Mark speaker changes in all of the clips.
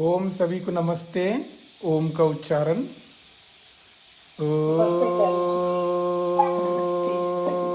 Speaker 1: ओम सभी को नमस्ते। ओम का उच्चारण
Speaker 2: नमस्ते कैलाश। नमस्ते सभी।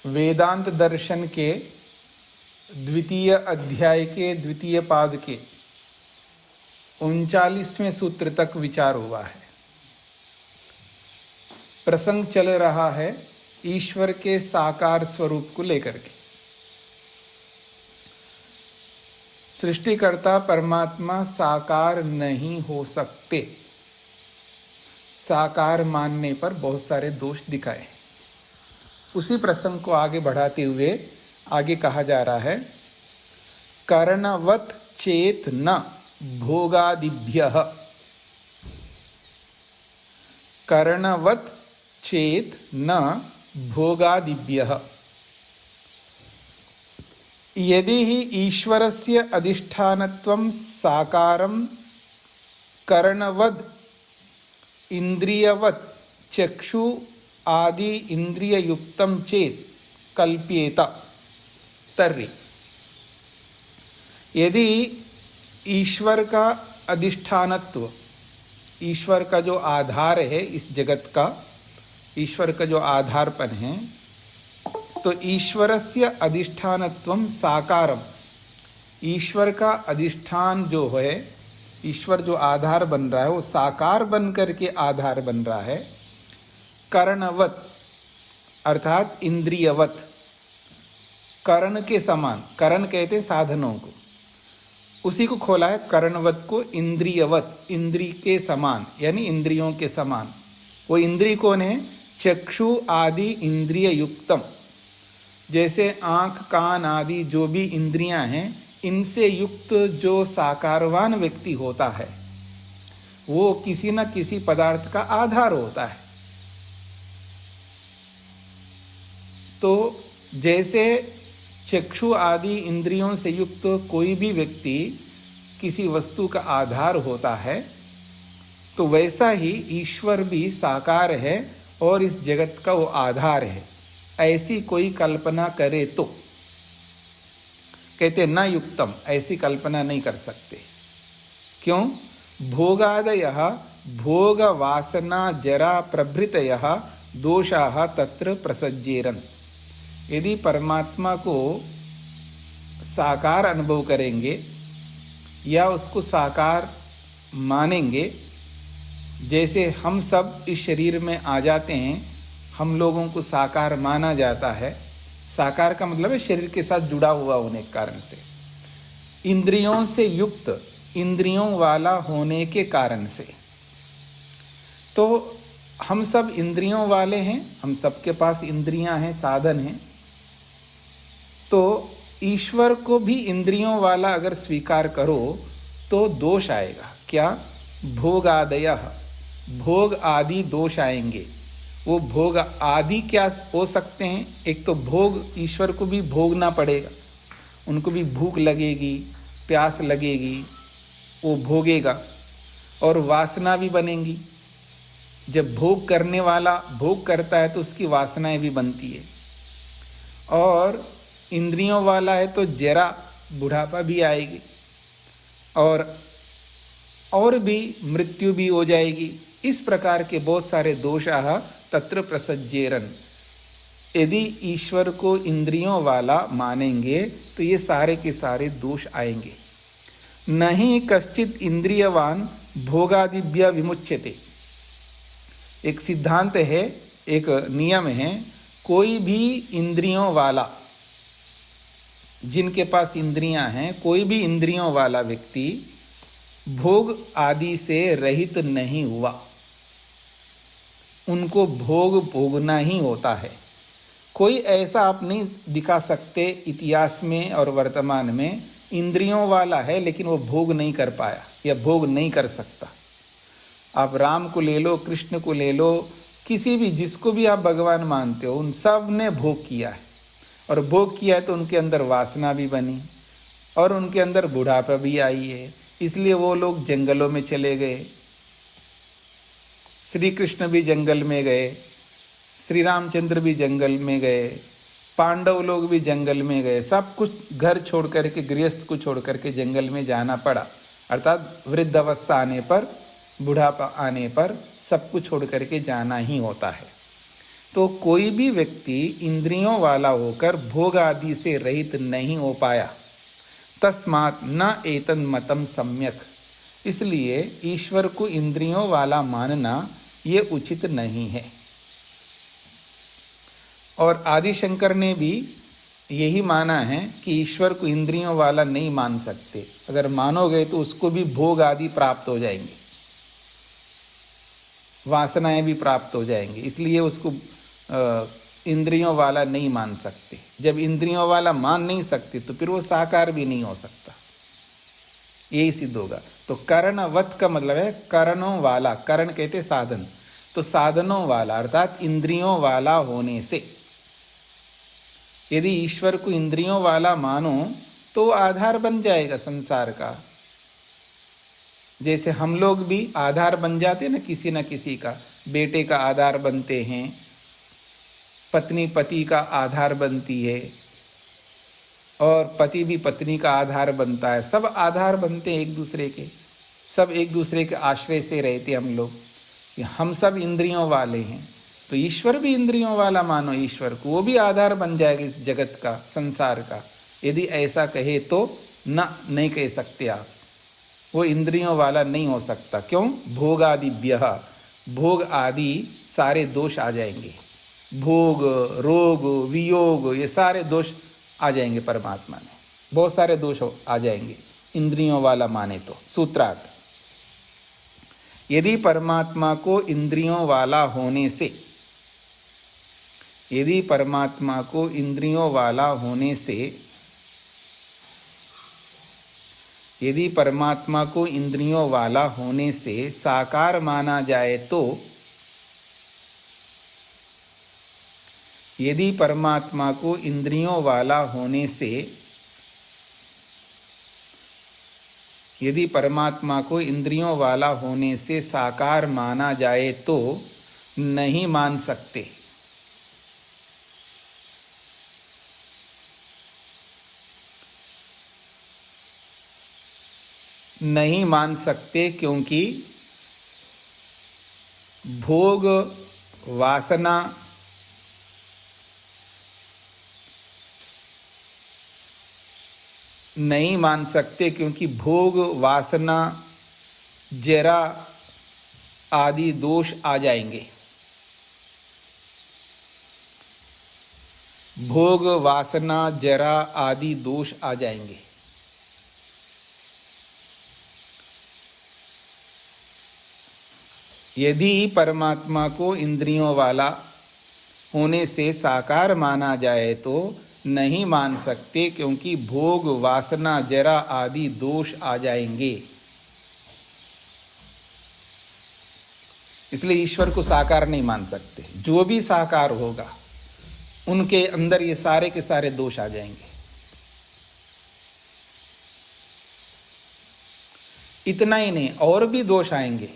Speaker 1: वेदांत दर्शन के द्वितीय अध्याय के द्वितीय पाद के 39वें सूत्र तक विचार हुआ है। प्रसंग चल रहा है ईश्वर के साकार स्वरूप को लेकर के। सृष्टिकर्ता परमात्मा साकार नहीं हो सकते। साकार मानने पर बहुत सारे दोष दिखाए। उसी प्रसंग को आगे बढ़ाते हुए आगे कहा जा रहा है, कर्णवत् चेत न भोगादिभ्यः। कर्णवत् चेत न भोगादिभ्यः। यदि ही ईश्वरस्य अधिष्ठानत्वं साकारं कर्णवद् इंद्रियवत् चक्षु आदि इंद्रिय युक्तम चेत कल्प्येत तर्हि। यदि ईश्वर का अधिष्ठानत्व, ईश्वर का जो आधार है इस जगत का, ईश्वर का जो आधारपन है, तो ईश्वरस्य अधिष्ठानत्वं साकारम, ईश्वर का अधिष्ठान जो है, ईश्वर जो आधार बन रहा है वो साकार बन करके आधार बन रहा है। कर्णवत अर्थात इंद्रियवत, कर्ण के समान, कर्ण कहते साधनों को, उसी को खोला है कर्णवत को इंद्रियवत, इंद्री के समान यानी इंद्रियों के समान। वो इंद्री कौन है? चक्षु आदि इंद्रिय युक्तम, जैसे आंख कान आदि जो भी इंद्रियां हैं इनसे युक्त जो साकारवान व्यक्ति होता है वो किसी न किसी पदार्थ का आधार होता है। तो जैसे चक्षु आदि इंद्रियों से युक्त कोई भी व्यक्ति किसी वस्तु का आधार होता है, तो वैसा ही ईश्वर भी साकार है और इस जगत का वो आधार है। ऐसी कोई कल्पना करे तो कहते न युक्तम, ऐसी कल्पना नहीं कर सकते। क्यों? भोगादयः भोग वासना जरा प्रभृतयः दोषाः तत्र प्रसज्येरन्। यदि परमात्मा को साकार अनुभव करेंगे या उसको साकार मानेंगे, जैसे हम सब इस शरीर में आ जाते हैं, हम लोगों को साकार माना जाता है। साकार का मतलब है शरीर के साथ जुड़ा हुआ होने के कारण से, इंद्रियों से युक्त, इंद्रियों वाला होने के कारण से। तो हम सब इंद्रियों वाले हैं, हम सबके पास इंद्रियां हैं, साधन हैं। तो ईश्वर को भी इंद्रियों वाला अगर स्वीकार करो तो दोष आएगा। क्या? भोगादयः, भोग आदि दोष आएंगे। वो भोग आदि क्या हो सकते हैं? एक तो भोग ईश्वर को भी भोगना पड़ेगा, उनको भी भूख लगेगी, प्यास लगेगी, वो भोगेगा, और वासना भी बनेंगी। जब भोग करने वाला भोग करता है तो उसकी वासनाएं भी बनती है। और इंद्रियों वाला है तो जरा, बुढ़ापा भी आएगी, और भी मृत्यु भी हो जाएगी। इस प्रकार के बहुत सारे दोषाः तत्र प्रसज्येरन्। यदि ईश्वर को इंद्रियों वाला मानेंगे तो ये सारे के सारे दोष आएंगे। नहीं कश्चित इंद्रियवान भोगादिभ्य विमुच्यते। एक सिद्धांत है, एक नियम है, कोई भी इंद्रियों वाला, जिनके पास इंद्रियां हैं, कोई भी इंद्रियों वाला व्यक्ति भोग आदि से रहित नहीं हुआ। उनको भोग भोगना ही होता है। कोई ऐसा आप नहीं दिखा सकते इतिहास में और वर्तमान में इंद्रियों वाला है लेकिन वो भोग नहीं कर पाया या भोग नहीं कर सकता। आप राम को ले लो, कृष्ण को ले लो, किसी भी जिसको भी आप भगवान मानते हो, उन सब ने भोग किया है। और भोग किया है तो उनके अंदर वासना भी बनी और उनके अंदर बुढ़ापा भी आई है, इसलिए वो लोग जंगलों में चले गए। श्री कृष्ण भी जंगल में गए, श्री रामचंद्र भी जंगल में गए, पांडव लोग भी जंगल में गए। सब कुछ घर छोड़ करके, गृहस्थ को छोड़ करके जंगल में जाना पड़ा। अर्थात वृद्ध अवस्था आने पर, बुढ़ापा आने पर सब कुछ छोड़ करके जाना ही होता है। तो कोई भी व्यक्ति इंद्रियों वाला होकर भोग आदि से रहित नहीं हो पाया। तस्मात् न एतन मतम सम्यक, इसलिए ईश्वर को इंद्रियों वाला मानना ये उचित नहीं है। और आदि शंकर ने भी यही माना है कि ईश्वर को इंद्रियों वाला नहीं मान सकते। अगर मानोगे तो उसको भी भोग आदि प्राप्त हो जाएंगे, वासनाएं भी प्राप्त हो जाएंगी, इसलिए उसको इंद्रियों वाला नहीं मान सकते। जब इंद्रियों वाला मान नहीं सकते तो फिर वो साकार भी नहीं हो सकता, यही सिद्ध होगा। तो करणवत का मतलब है करणों वाला, करण कहते साधन, तो साधनों वाला अर्थात इंद्रियों वाला होने से। यदि ईश्वर को इंद्रियों वाला मानो तो आधार बन जाएगा संसार का। जैसे हम लोग भी आधार बन जाते हैं ना किसी का, बेटे का आधार बनते हैं, पत्नी पति का आधार बनती है, और पति भी पत्नी का आधार बनता है। सब आधार बनते हैं एक दूसरे के, सब एक दूसरे के आश्रय से रहते हम लोग। हम सब इंद्रियों वाले हैं, तो ईश्वर भी इंद्रियों वाला मानो ईश्वर को, वो भी आधार बन जाएगा इस जगत का, संसार का। यदि ऐसा कहे तो नहीं कह सकते आप, वो इंद्रियों वाला नहीं हो सकता। क्यों? भोगादिभ्यः, भोग आदि सारे दोष आ जाएंगे, भोग, रोग, वियोग, ये सारे दोष आ जाएंगे परमात्मा में, बहुत सारे दोष आ जाएंगे इंद्रियों वाला माने तो। सूत्रार्थ, यदि परमात्मा को इंद्रियों वाला होने से, यदि परमात्मा को इंद्रियों वाला होने से, यदि परमात्मा को इंद्रियों वाला होने से साकार माना जाए तो, यदि परमात्मा को इंद्रियों वाला होने से, यदि परमात्मा को इंद्रियों वाला होने से साकार माना जाए तो नहीं मान सकते। नहीं मान सकते क्योंकि भोग वासना नहीं मान सकते क्योंकि भोग वासना जरा आदि दोष आ जाएंगे। भोग वासना जरा आदि दोष आ जाएंगे। यदि परमात्मा को इंद्रियों वाला होने से साकार माना जाए तो नहीं मान सकते क्योंकि भोग वासना जरा आदि दोष आ जाएंगे। इसलिए ईश्वर को साकार नहीं मान सकते। जो भी साकार होगा उनके अंदर ये सारे के सारे दोष आ जाएंगे। इतना ही नहीं, और भी दोष आएंगे।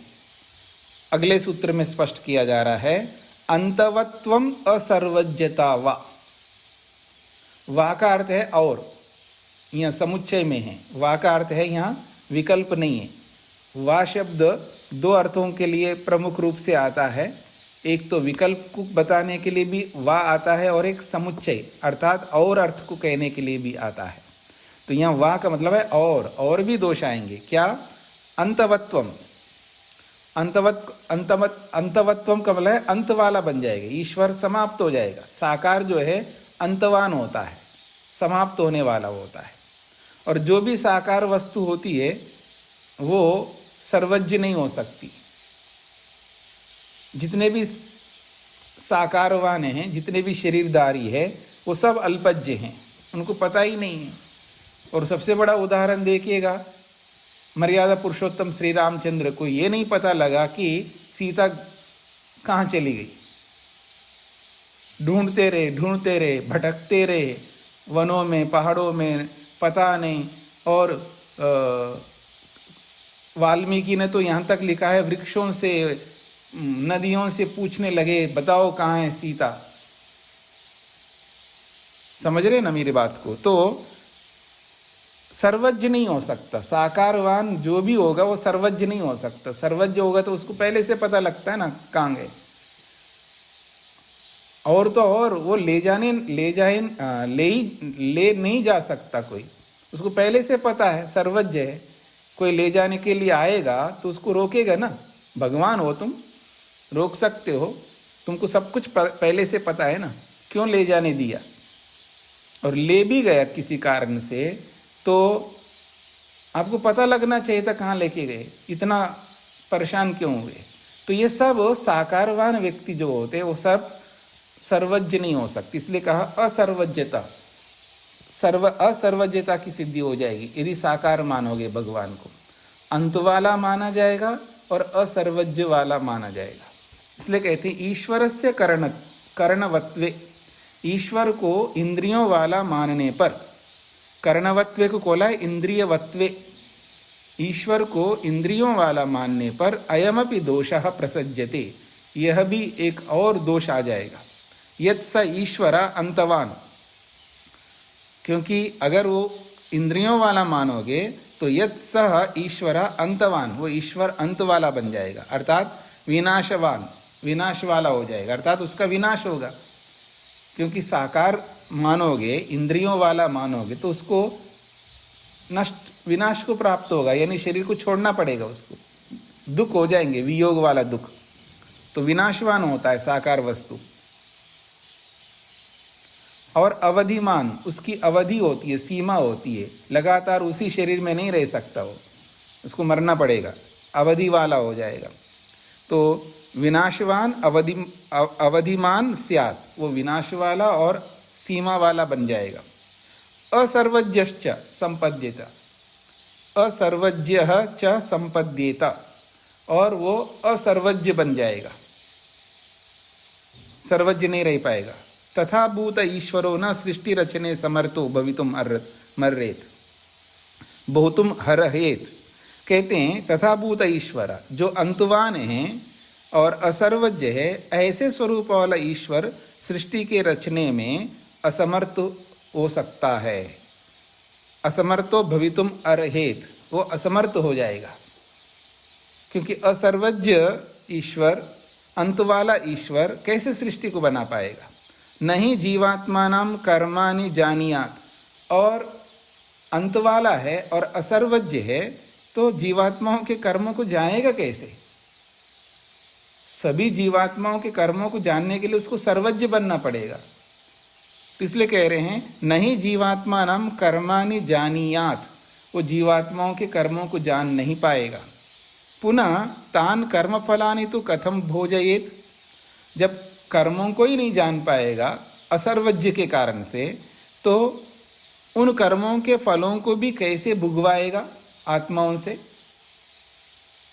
Speaker 1: अगले सूत्र में स्पष्ट किया जा रहा है, अंतवत्वम असर्वज्ञता वा का अर्थ है और, यहाँ समुच्चय में है। वा का अर्थ है यहाँ विकल्प नहीं है। वा शब्द दो अर्थों के लिए प्रमुख रूप से आता है। एक तो विकल्प को बताने के लिए भी वा आता है, और एक समुच्चय अर्थात और अर्थ को कहने के लिए भी आता है। तो यहाँ वा का मतलब है और भी दोष आएंगे। क्या? अंतवत्वम, अंतवत्वम का मतलब है अंत वाला बन जाएगा। ईश्वर समाप्त हो जाएगा। साकार जो है अंतवान होता है, समाप्त होने वाला होता है। और जो भी साकार वस्तु होती है वो सर्वज्ञ नहीं हो सकती। जितने भी साकारवान हैं, जितने भी शरीरधारी है वो सब अल्पज्य हैं, उनको पता ही नहीं है। और सबसे बड़ा उदाहरण देखिएगा, मर्यादा पुरुषोत्तम श्री रामचंद्र को ये नहीं पता लगा कि सीता कहाँ चली गई। ढूंढते रहे, भटकते रहे वनों में, पहाड़ों में, पता नहीं। और वाल्मीकि ने तो यहाँ तक लिखा है, वृक्षों से, नदियों से पूछने लगे, बताओ कहाँ है सीता। समझ रहे ना मेरी बात को? तो सर्वज्ञ नहीं हो सकता, साकारवान जो भी होगा वो सर्वज्ञ नहीं हो सकता। सर्वज्ञ होगा तो उसको पहले से पता लगता है ना कहाँ गए। और तो और वो ले नहीं जा सकता कोई, उसको पहले से पता है, सर्वज्ञ है। कोई ले जाने के लिए आएगा तो उसको रोकेगा ना। भगवान हो तुम, रोक सकते हो? तुमको सब कुछ पहले से पता है ना, क्यों ले जाने दिया? और ले भी गया किसी कारण से तो आपको पता लगना चाहिए था कहाँ लेके गए, इतना परेशान क्यों हुए? तो ये सब साकारवान व्यक्ति जो होते हैं वो सब सर्वज्ञ नहीं हो सकती, इसलिए कहा असर्वज्ञता। असर्वज्ञता की सिद्धि हो जाएगी यदि साकार मानोगे भगवान को। अंत वाला माना जाएगा और असर्वज्ञ वाला माना जाएगा। इसलिए कहते हैं ईश्वर से कर्णवत्वे, ईश्वर को इंद्रियों वाला मानने पर, कर्णवत्वे को खोला है इंद्रियवत्वे, ईश्वर को इंद्रियों वाला मानने पर अयमपि दोषः प्रसज्यते, यह भी एक और दोष आ जाएगा। यत् स ईश्वर अंतवान, क्योंकि अगर वो इंद्रियों वाला मानोगे तो यत् सह ईश्वर अंतवान, वो ईश्वर अंत वाला बन जाएगा, अर्थात विनाशवान, विनाश वाला हो जाएगा, अर्थात उसका विनाश होगा। क्योंकि साकार मानोगे, इंद्रियों वाला मानोगे तो उसको नष्ट, विनाश को प्राप्त होगा, यानी शरीर को छोड़ना पड़ेगा, उसको दुख हो जाएंगे, वियोग वाला दुख। तो विनाशवान होता है साकार वस्तु। और अवधिमान, उसकी अवधि होती है, सीमा होती है, लगातार उसी शरीर में नहीं रह सकता वो, उसको मरना पड़ेगा, अवधि वाला हो जाएगा। तो विनाशवान अवधिमान स्यात्, वो विनाश वाला और सीमा वाला बन जाएगा। असर्वज्ञश्च संपद्येत, असर्वज्ञ च संपद्येत, और वो असर्वज्ञ बन जाएगा, सर्वज्ञ नहीं रह पाएगा। तथा भूत ईश्वरो न सृष्टि रचने समर्थो भवितुम मर्रेत बहुतुम हरहेत। कहते हैं तथा भूत ईश्वर, जो अंतवान है और असर्वज्ञ है, ऐसे स्वरूप वाला ईश्वर सृष्टि के रचने में असमर्थ हो सकता है। असमर्थो भवितुम अर्हेत, वो असमर्थ हो जाएगा, क्योंकि असर्वज्ञ ईश्वर, अंत वाला ईश्वर कैसे सृष्टि को बना पाएगा? नहीं जीवात्मानाम कर्माणि जानियात, और अंत वाला है और असर्वज्ञ है तो जीवात्माओं के कर्मों को जानेगा कैसे? सभी जीवात्माओं के कर्मों को जानने के लिए उसको सर्वज्ञ बनना पड़ेगा। तो इसलिए कह रहे हैं नहीं जीवात्मानाम कर्माणि जानियात, वो जीवात्माओं के कर्मों को जान नहीं पाएगा। पुनः तान कर्मफलानि तो कथम भोजयेत, जब कर्मों को ही नहीं जान पाएगा असर्वज्ञ के कारण से, तो उन कर्मों के फलों को भी कैसे भुगवाएगा आत्माओं से?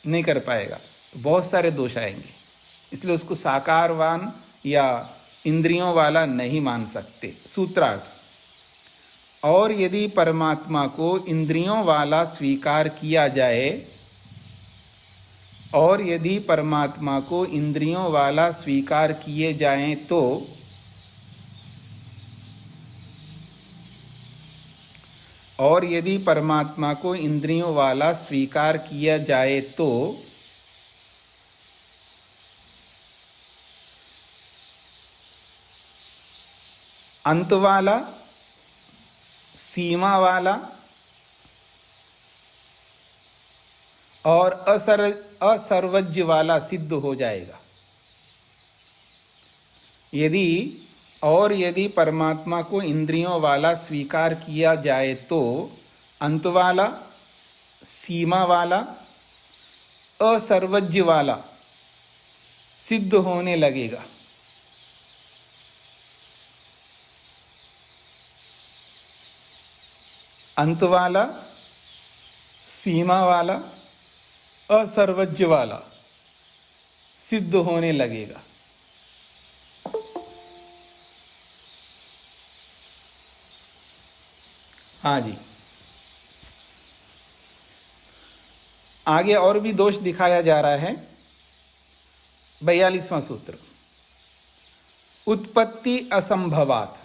Speaker 1: नहीं कर पाएगा, तो बहुत सारे दोष आएंगे। इसलिए उसको साकारवान या इंद्रियों वाला नहीं मान सकते। सूत्रार्थ, और यदि परमात्मा को इंद्रियों वाला स्वीकार किया जाए, और यदि परमात्मा को इंद्रियों वाला स्वीकार किए जाएं तो और यदि परमात्मा को इंद्रियों वाला स्वीकार किया जाए तो अंत वाला, सीमा वाला और असर्वज्ञ वाला सिद्ध हो जाएगा। यदि परमात्मा को इंद्रियों वाला स्वीकार किया जाए तो अंत वाला, सीमा वाला, असर्वज्ञ वाला सिद्ध होने लगेगा। अंत वाला, सीमा वाला, असर्वज्य वाला सिद्ध होने लगेगा। हाँ जी, आगे और भी दोष दिखाया जा रहा है। 42वां सूत्र, उत्पत्ति असंभवात।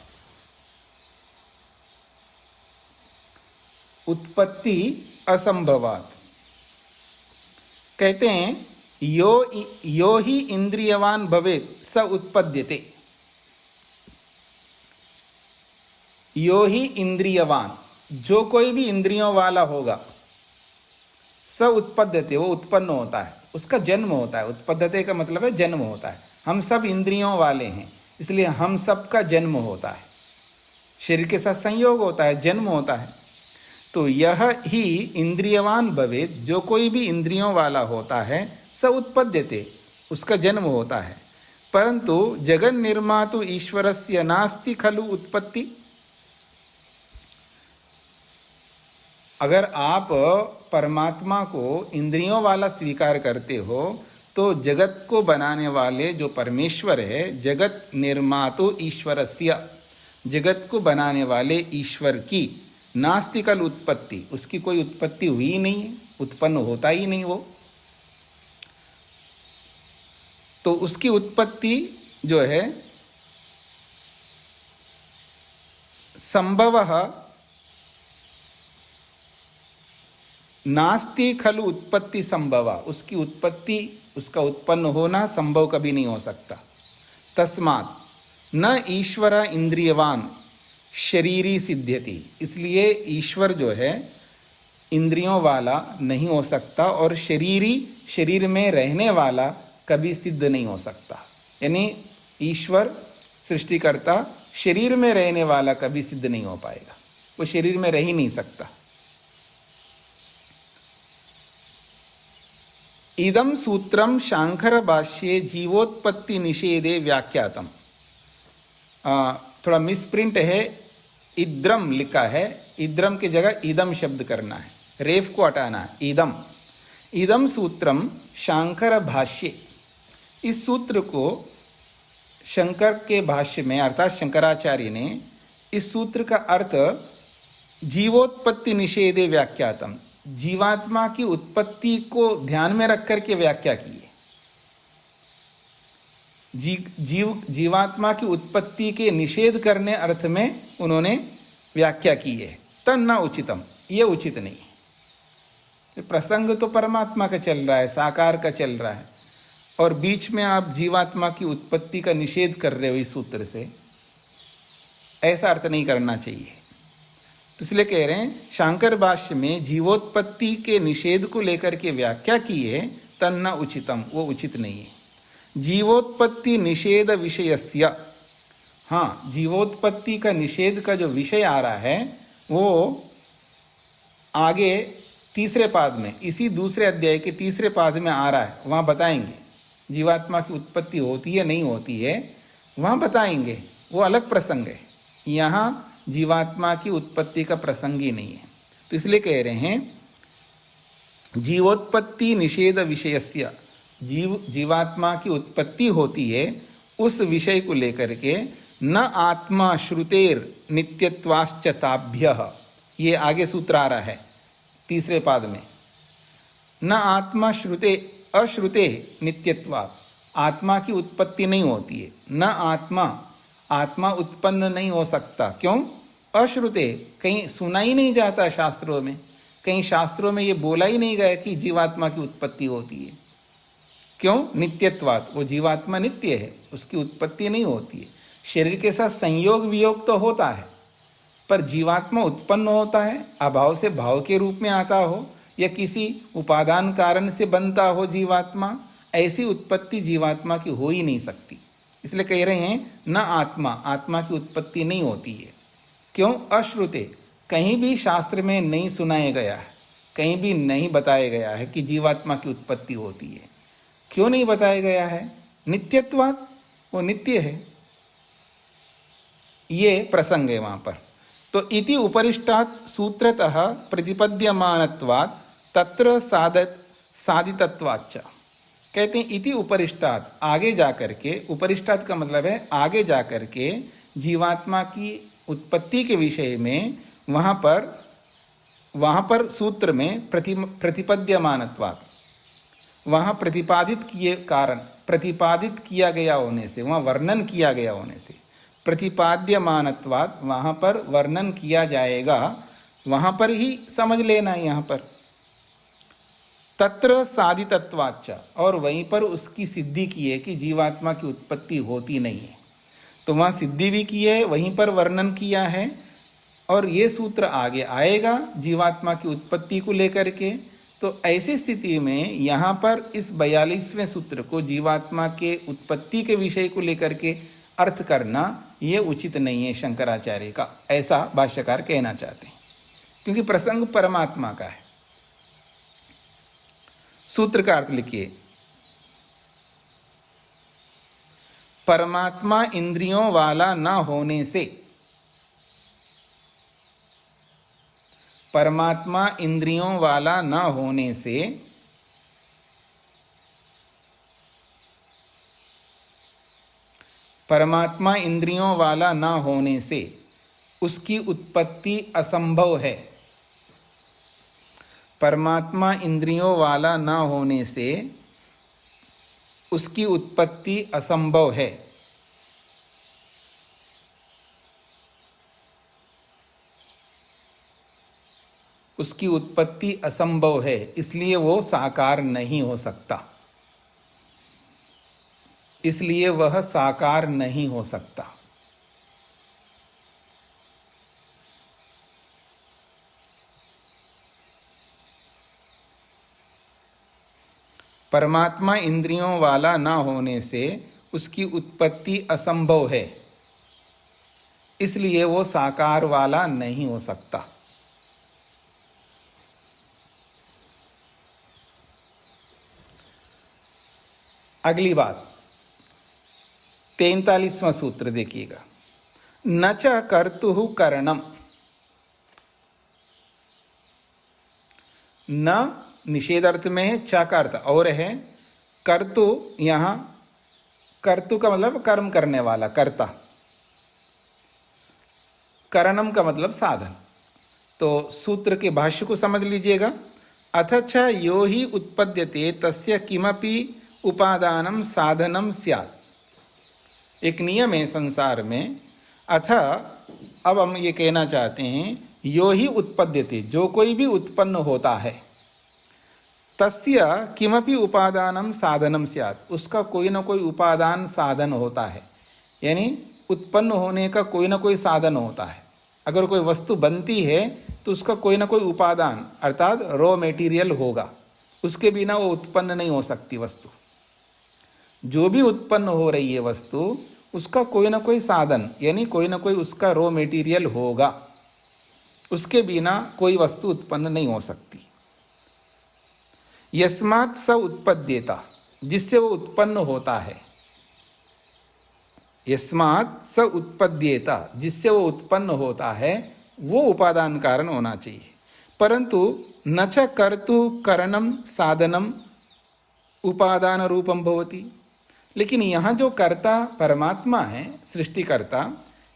Speaker 1: उत्पत्ति असंभवात कहते हैं यो ही इंद्रियवान भवेत स उत्पद्यते। यो ही इंद्रियवान, जो कोई भी इंद्रियों वाला होगा, स उत्पद्यते, वो उत्पन्न होता है, उसका जन्म होता है। उत्पद्यते का मतलब है जन्म होता है। हम सब इंद्रियों वाले हैं, इसलिए हम सब का जन्म होता है, शरीर के साथ संयोग होता है, जन्म होता है। तो यह ही इंद्रियवान भवेत, जो कोई भी इंद्रियों वाला होता है, स उत्पद्यते, उसका जन्म होता है। परंतु जगन निर्मातु ईश्वरस्य नास्ति खलु उत्पत्ति। अगर आप परमात्मा को इंद्रियों वाला स्वीकार करते हो तो जगत को बनाने वाले जो परमेश्वर है, जगत निर्मातु ईश्वरस्य, जगत को बनाने वाले ईश्वर की नास्तिकल उत्पत्ति, उसकी कोई उत्पत्ति हुई ही नहीं है, उत्पन्न होता ही नहीं वो। तो उसकी उत्पत्ति जो है संभवः नास्ति खलु उत्पत्ति संभवा, उसकी उत्पत्ति, उसका उत्पन्न होना संभव कभी नहीं हो सकता। तस्मात् न ईश्वर इंद्रियवान शरीरी सिद्ध्यति, इसलिए ईश्वर जो है इंद्रियों वाला नहीं हो सकता और शरीरी, शरीर में रहने वाला कभी सिद्ध नहीं हो सकता। यानी ईश्वर सृष्टिकर्ता शरीर में रहने वाला कभी सिद्ध नहीं हो पाएगा, वो शरीर में रह ही नहीं सकता। इदम सूत्रम शांकर भाष्ये जीवोत्पत्ति निषेधे व्याख्यातम। थोड़ा मिसप्रिंट है, इद्रम लिखा है, इद्रम की जगह इदम शब्द करना है, रेफ को हटाना है, इदम। इदम सूत्रम शांकर भाष्ये, इस सूत्र को शंकर के भाष्य में अर्थात शंकराचार्य ने इस सूत्र का अर्थ जीवोत्पत्ति निषेधे व्याख्यातम, जीवात्मा की उत्पत्ति को ध्यान में रख करके व्याख्या की है। जीवात्मा की उत्पत्ति के निषेध करने अर्थ में उन्होंने व्याख्या की है। तन्न उचितम, ये उचित नहीं है। प्रसंग तो परमात्मा का चल रहा है, साकार का चल रहा है, और बीच में आप जीवात्मा की उत्पत्ति का निषेध कर रहे हो इस सूत्र से, ऐसा अर्थ नहीं करना चाहिए। तो इसलिए कह रहे हैं शांकर भाष्य में जीवोत्पत्ति के निषेध को लेकर के व्याख्या की है, तन्न उचितम, वो उचित नहीं है। जीवोत्पत्ति निषेध विषयस्य, हाँ, जीवोत्पत्ति का निषेध का जो विषय आ रहा है वो आगे तीसरे पाद में, इसी दूसरे अध्याय के तीसरे पाद में आ रहा है, वहाँ बताएंगे। जीवात्मा की उत्पत्ति होती है नहीं होती है वहाँ बताएंगे, वो अलग प्रसंग है। यहाँ जीवात्मा की उत्पत्ति का प्रसंग ही नहीं है। तो इसलिए कह रहे हैं जीवोत्पत्ति निषेध विषयस्य, जीवात्मा की उत्पत्ति होती है उस विषय को लेकर के न आत्मा श्रुतेर नित्यत्वाश्च ताभ्यः, ये आगे सूत्र आ रहा है तीसरे पाद में। न आत्मा श्रुते अश्रुते नित्यत्वात्, आत्मा की उत्पत्ति नहीं होती है। न आत्मा उत्पन्न नहीं हो सकता, क्यों? अश्रुते, कहीं सुना ही नहीं जाता शास्त्रों में, कहीं शास्त्रों में ये बोला ही नहीं गया कि जीवात्मा की उत्पत्ति होती है। क्यों? नित्यत्वात्, वो जीवात्मा नित्य है, उसकी उत्पत्ति नहीं होती है। शरीर के साथ संयोग वियोग तो होता है, पर जीवात्मा उत्पन्न होता है, अभाव से भाव के रूप में आता हो या किसी उपादान कारण से बनता हो जीवात्मा, ऐसी उत्पत्ति जीवात्मा की हो ही नहीं सकती। इसलिए कह रहे हैं न आत्मा की उत्पत्ति नहीं होती है। क्यों? अश्रुते, कहीं भी शास्त्र में नहीं सुनाया गया है, कहीं भी नहीं बताया गया है कि जीवात्मा की उत्पत्ति होती है। क्यों नहीं बताया गया है? नित्यत्वात्, वो नित्य है, ये प्रसंग है वहाँ पर। तो इति उपरिष्टात् सूत्रतः प्रतिपद्यमानत्वात् तत्र साधितत्वाच्च। कहते हैं इति उपरिष्टात्, आगे जाकर के, उपरिष्टात् का मतलब है आगे जाकर के जीवात्मा की उत्पत्ति के विषय में वहाँ पर सूत्र में प्रतिपद्यमानत्वात्, वहाँ प्रतिपादित किए कारण, प्रतिपादित किया गया होने से, वहाँ वर्णन किया गया होने से, प्रतिपाद्यमानत्वात् वहाँ पर वर्णन किया जाएगा, वहाँ पर ही समझ लेना है यहाँ पर। तत्र साधितत्वाच्च, और वहीं पर उसकी सिद्धि की है कि जीवात्मा की उत्पत्ति होती नहीं है, तो वहाँ सिद्धि भी की है, वहीं पर वर्णन किया है। और ये सूत्र आगे आएगा जीवात्मा की उत्पत्ति को लेकर के। तो ऐसी स्थिति में यहाँ पर इस 42वें सूत्र को जीवात्मा के उत्पत्ति के विषय को लेकर के अर्थ करना ये उचित नहीं है शंकराचार्य का, ऐसा भाष्यकार कहना चाहते हैं, क्योंकि प्रसंग परमात्मा का है। सूत्र का अर्थ लिखिए, परमात्मा इंद्रियों वाला न होने से, परमात्मा इंद्रियों वाला न होने से परमात्मा इंद्रियों वाला न होने से उसकी उत्पत्ति असंभव है। परमात्मा इंद्रियों वाला न होने से उसकी उत्पत्ति असंभव है। उसकी उत्पत्ति असंभव है, इसलिए वो साकार नहीं हो सकता, इसलिए वह साकार नहीं हो सकता। परमात्मा इंद्रियों वाला न होने से उसकी उत्पत्ति असंभव है, इसलिए वो साकार वाला नहीं हो सकता। अगली बात 43वां सूत्र देखिएगा, न च कर्तुः करणम, न निषेधार्थ में है, च का अर्थ और है, कर्तु, यहाँ कर्तु का मतलब कर्म करने वाला, कर्ता, करणम का मतलब साधन। तो सूत्र के भाष्य को समझ लीजिएगा, अथ च यो ही उत्पद्यते तस्य किमपि उपादानम साधनम स्यात्। एक नियम है संसार में, अथ, अब हम ये कहना चाहते हैं, यो ही उत्पद्यते, जो कोई भी उत्पन्न होता है, तस्य किमपि उपादानम साधनम स्यात्, उसका कोई ना कोई उपादान साधन होता है, यानी उत्पन्न होने का कोई ना कोई साधन होता है। अगर कोई वस्तु बनती है तो उसका कोई ना कोई उपादान अर्थात रॉ मेटीरियल होगा, उसके बिना वो उत्पन्न नहीं हो सकती वस्तु। जो भी उत्पन्न हो रही है वस्तु, उसका कोई ना कोई साधन यानी कोई ना कोई उसका रॉ मेटीरियल होगा, उसके बिना कोई वस्तु उत्पन्न नहीं हो सकती। यस्मात् स उत्पद्येता, जिससे वो उत्पन्न होता है, यस्मात् स उत्पद्येता, जिससे वो उत्पन्न होता है, वो उपादान कारण होना चाहिए। परंतु न च कर्तु करणम साधनम उपादान रूपम भवति, लेकिन यहाँ जो कर्ता परमात्मा है, सृष्टिकर्ता,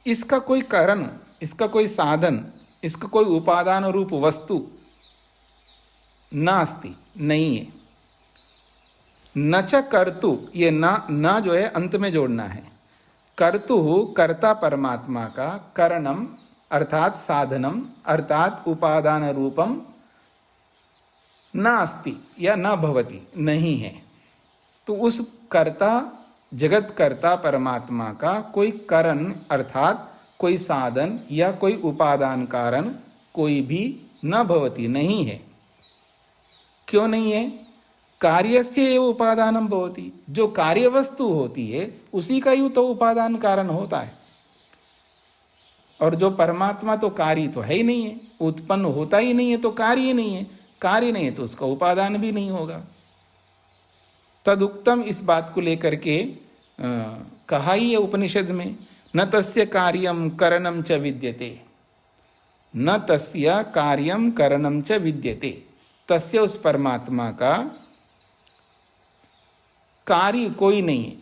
Speaker 1: इसका कोई कारण, इसका कोई साधन, इसका कोई उपादान रूप वस्तु नास्ति, नहीं है। न च कर्तु, ये ना जो है अंत में जोड़ना है, कर्तु कर्ता परमात्मा का, करणम अर्थात साधनम अर्थात उपादान रूपम नास्ति या न भवति, नहीं है। तो उस कर्ता, जगत कर्ता परमात्मा का कोई कारण अर्थात कोई साधन या कोई उपादान कारण कोई भी न भवति, नहीं है। क्यों नहीं है? कार्यस्य एव उपादानम भवति, जो कार्य वस्तु होती है उसी का ही तो उपादान कारण होता है। और जो परमात्मा तो कार्य तो है ही नहीं है, उत्पन्न होता ही नहीं है तो कार्य ही नहीं है, कार्य नहीं है तो उसका उपादान भी नहीं होगा। तदुक्तम, इस बात को लेकर के कहा ही है उपनिषद में, न तस्य कार्यम करणम च विद्यते, न तस्य कार्यम करणम च विद्यते, तस्य उस परमात्मा का कार्य कोई नहीं है।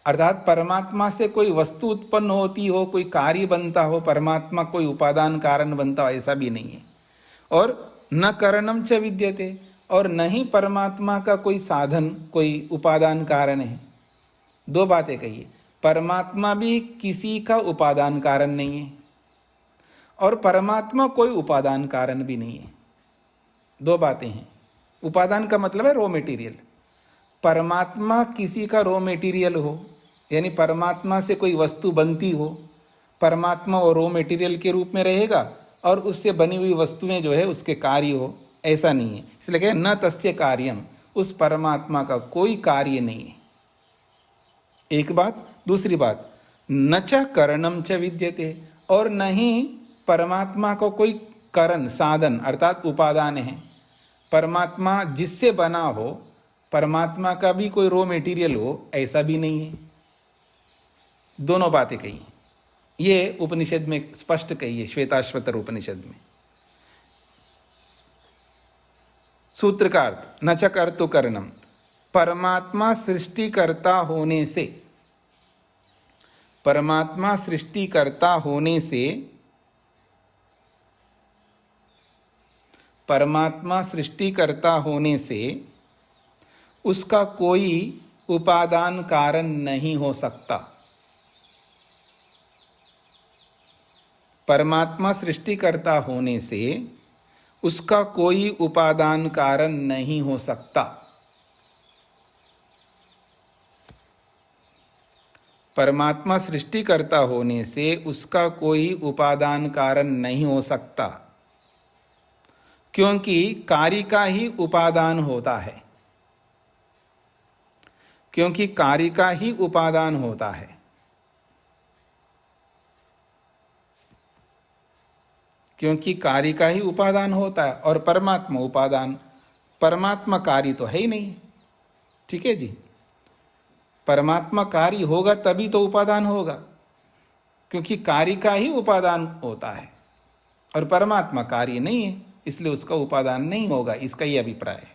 Speaker 1: अर्थात परमात्मा से कोई वस्तु उत्पन्न होती हो, कोई कार्य बनता हो, परमात्मा कोई उपादान कारण बनता हो, ऐसा भी नहीं है। और न करणम च विद्यते, और न ही परमात्मा का कोई साधन, कोई उपादान कारण है। दो बातें कही, परमात्मा भी किसी का उपादान कारण नहीं है और परमात्मा कोई उपादान कारण भी नहीं है। दो बातें हैं। उपादान का मतलब है रॉ मटेरियल। परमात्मा किसी का रॉ मटेरियल हो, यानी परमात्मा से कोई वस्तु बनती हो, परमात्मा वो रॉ मटेरियल के रूप में रहेगा और उससे बनी हुई वस्तुएं जो है उसके कार्य हो, ऐसा नहीं है। इसलिए कहे न तस्य कार्यम, उस परमात्मा का कोई कार्य नहीं है। एक बात। दूसरी बात, न च करणम च विद्यते, और न ही परमात्मा को कोई करण, साधन अर्थात उपादान है। परमात्मा जिससे बना हो, परमात्मा का भी कोई रॉ मटेरियल हो, ऐसा भी नहीं है। दोनों बातें कही, ये उपनिषद में स्पष्ट कही है, श्वेताश्वतर उपनिषद में। सूत्र का अर्थ, न च कर्तु करणम, परमात्मा सृष्टिकर्ता होने से, परमात्मा सृष्टिकर्ता होने से, परमात्मा सृष्टिकर्ता होने से उसका कोई उपादान कारण नहीं हो सकता। परमात्मा सृष्टिकर्ता होने से उसका कोई उपादान कारण नहीं हो सकता। परमात्मा सृष्टिकर्ता होने से उसका कोई उपादान कारण नहीं हो सकता, क्योंकि कार्य का ही उपादान होता है। क्योंकि कार्य का ही उपादान होता है। क्योंकि कार्य का ही उपादान होता है और परमात्मा उपादान, परमात्मा कार्य तो है ही नहीं। ठीक है जी, परमात्मा कार्य होगा तभी तो उपादान होगा, क्योंकि कार्य का ही उपादान होता है और परमात्मा कार्य नहीं है, इसलिए उसका उपादान नहीं होगा। इसका ही अभिप्राय है।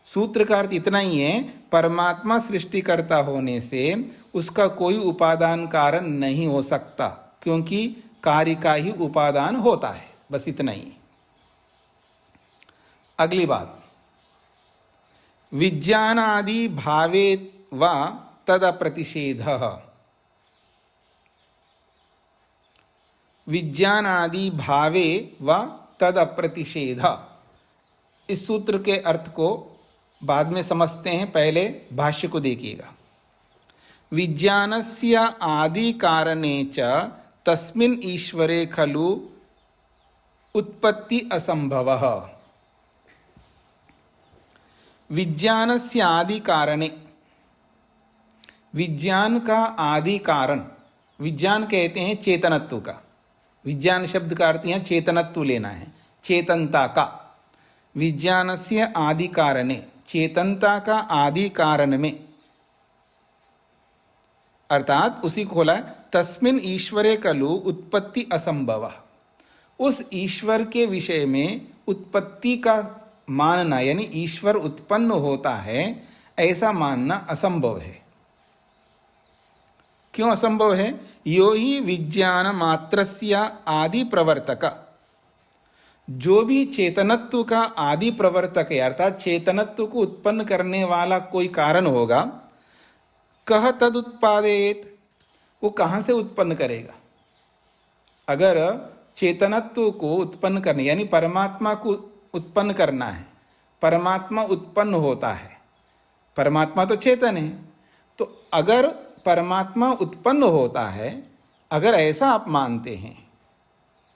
Speaker 1: सूत्र का अर्थ इतना ही है, परमात्मा सृष्टिकर्ता होने से उसका कोई उपादान कारण नहीं हो सकता, क्योंकि कार्य का ही उपादान होता है। बस इतना ही। अगली बात, विज्ञानादि भावे व तदप्रतिषेधः। विज्ञानादि भावे व तदप्रतिषेध, इस सूत्र के अर्थ को बाद में समझते हैं, पहले भाष्य को देखिएगा। विज्ञानस्य आदि कारणे च तस्मिन् ईश्वरे खलु उत्पत्ति असंभवः। विज्ञानस्य आदि कारणे, विज्ञान का आदि कारण, विज्ञान कहते हैं चेतनत्व का। विज्ञान शब्द का अर्थ यहाँ चेतनत्व लेना है, चेतनता का। विज्ञानस्य आदि कारणे, चेतनता का आदि कारण में, अर्थात उसी को खोला, तस्मिन् ईश्वरे खलु उत्पत्ति असंभव। उस ईश्वर के विषय में उत्पत्ति का मानना, यानी ईश्वर उत्पन्न होता है ऐसा मानना असंभव है। क्यों असंभव है? यो ही विज्ञान मात्रस्य आदि प्रवर्तक, जो भी चेतनत्व का आदि प्रवर्तक है, अर्थात चेतनत्व को उत्पन्न करने वाला कोई कारण होगा, कह तद उत्पादेत, वो कहाँ से उत्पन्न करेगा? अगर चेतनत्व को उत्पन्न करने, यानी परमात्मा को उत्पन्न करना है, परमात्मा उत्पन्न होता है, परमात्मा तो चेतन है, तो अगर परमात्मा उत्पन्न होता है, अगर ऐसा आप मानते हैं,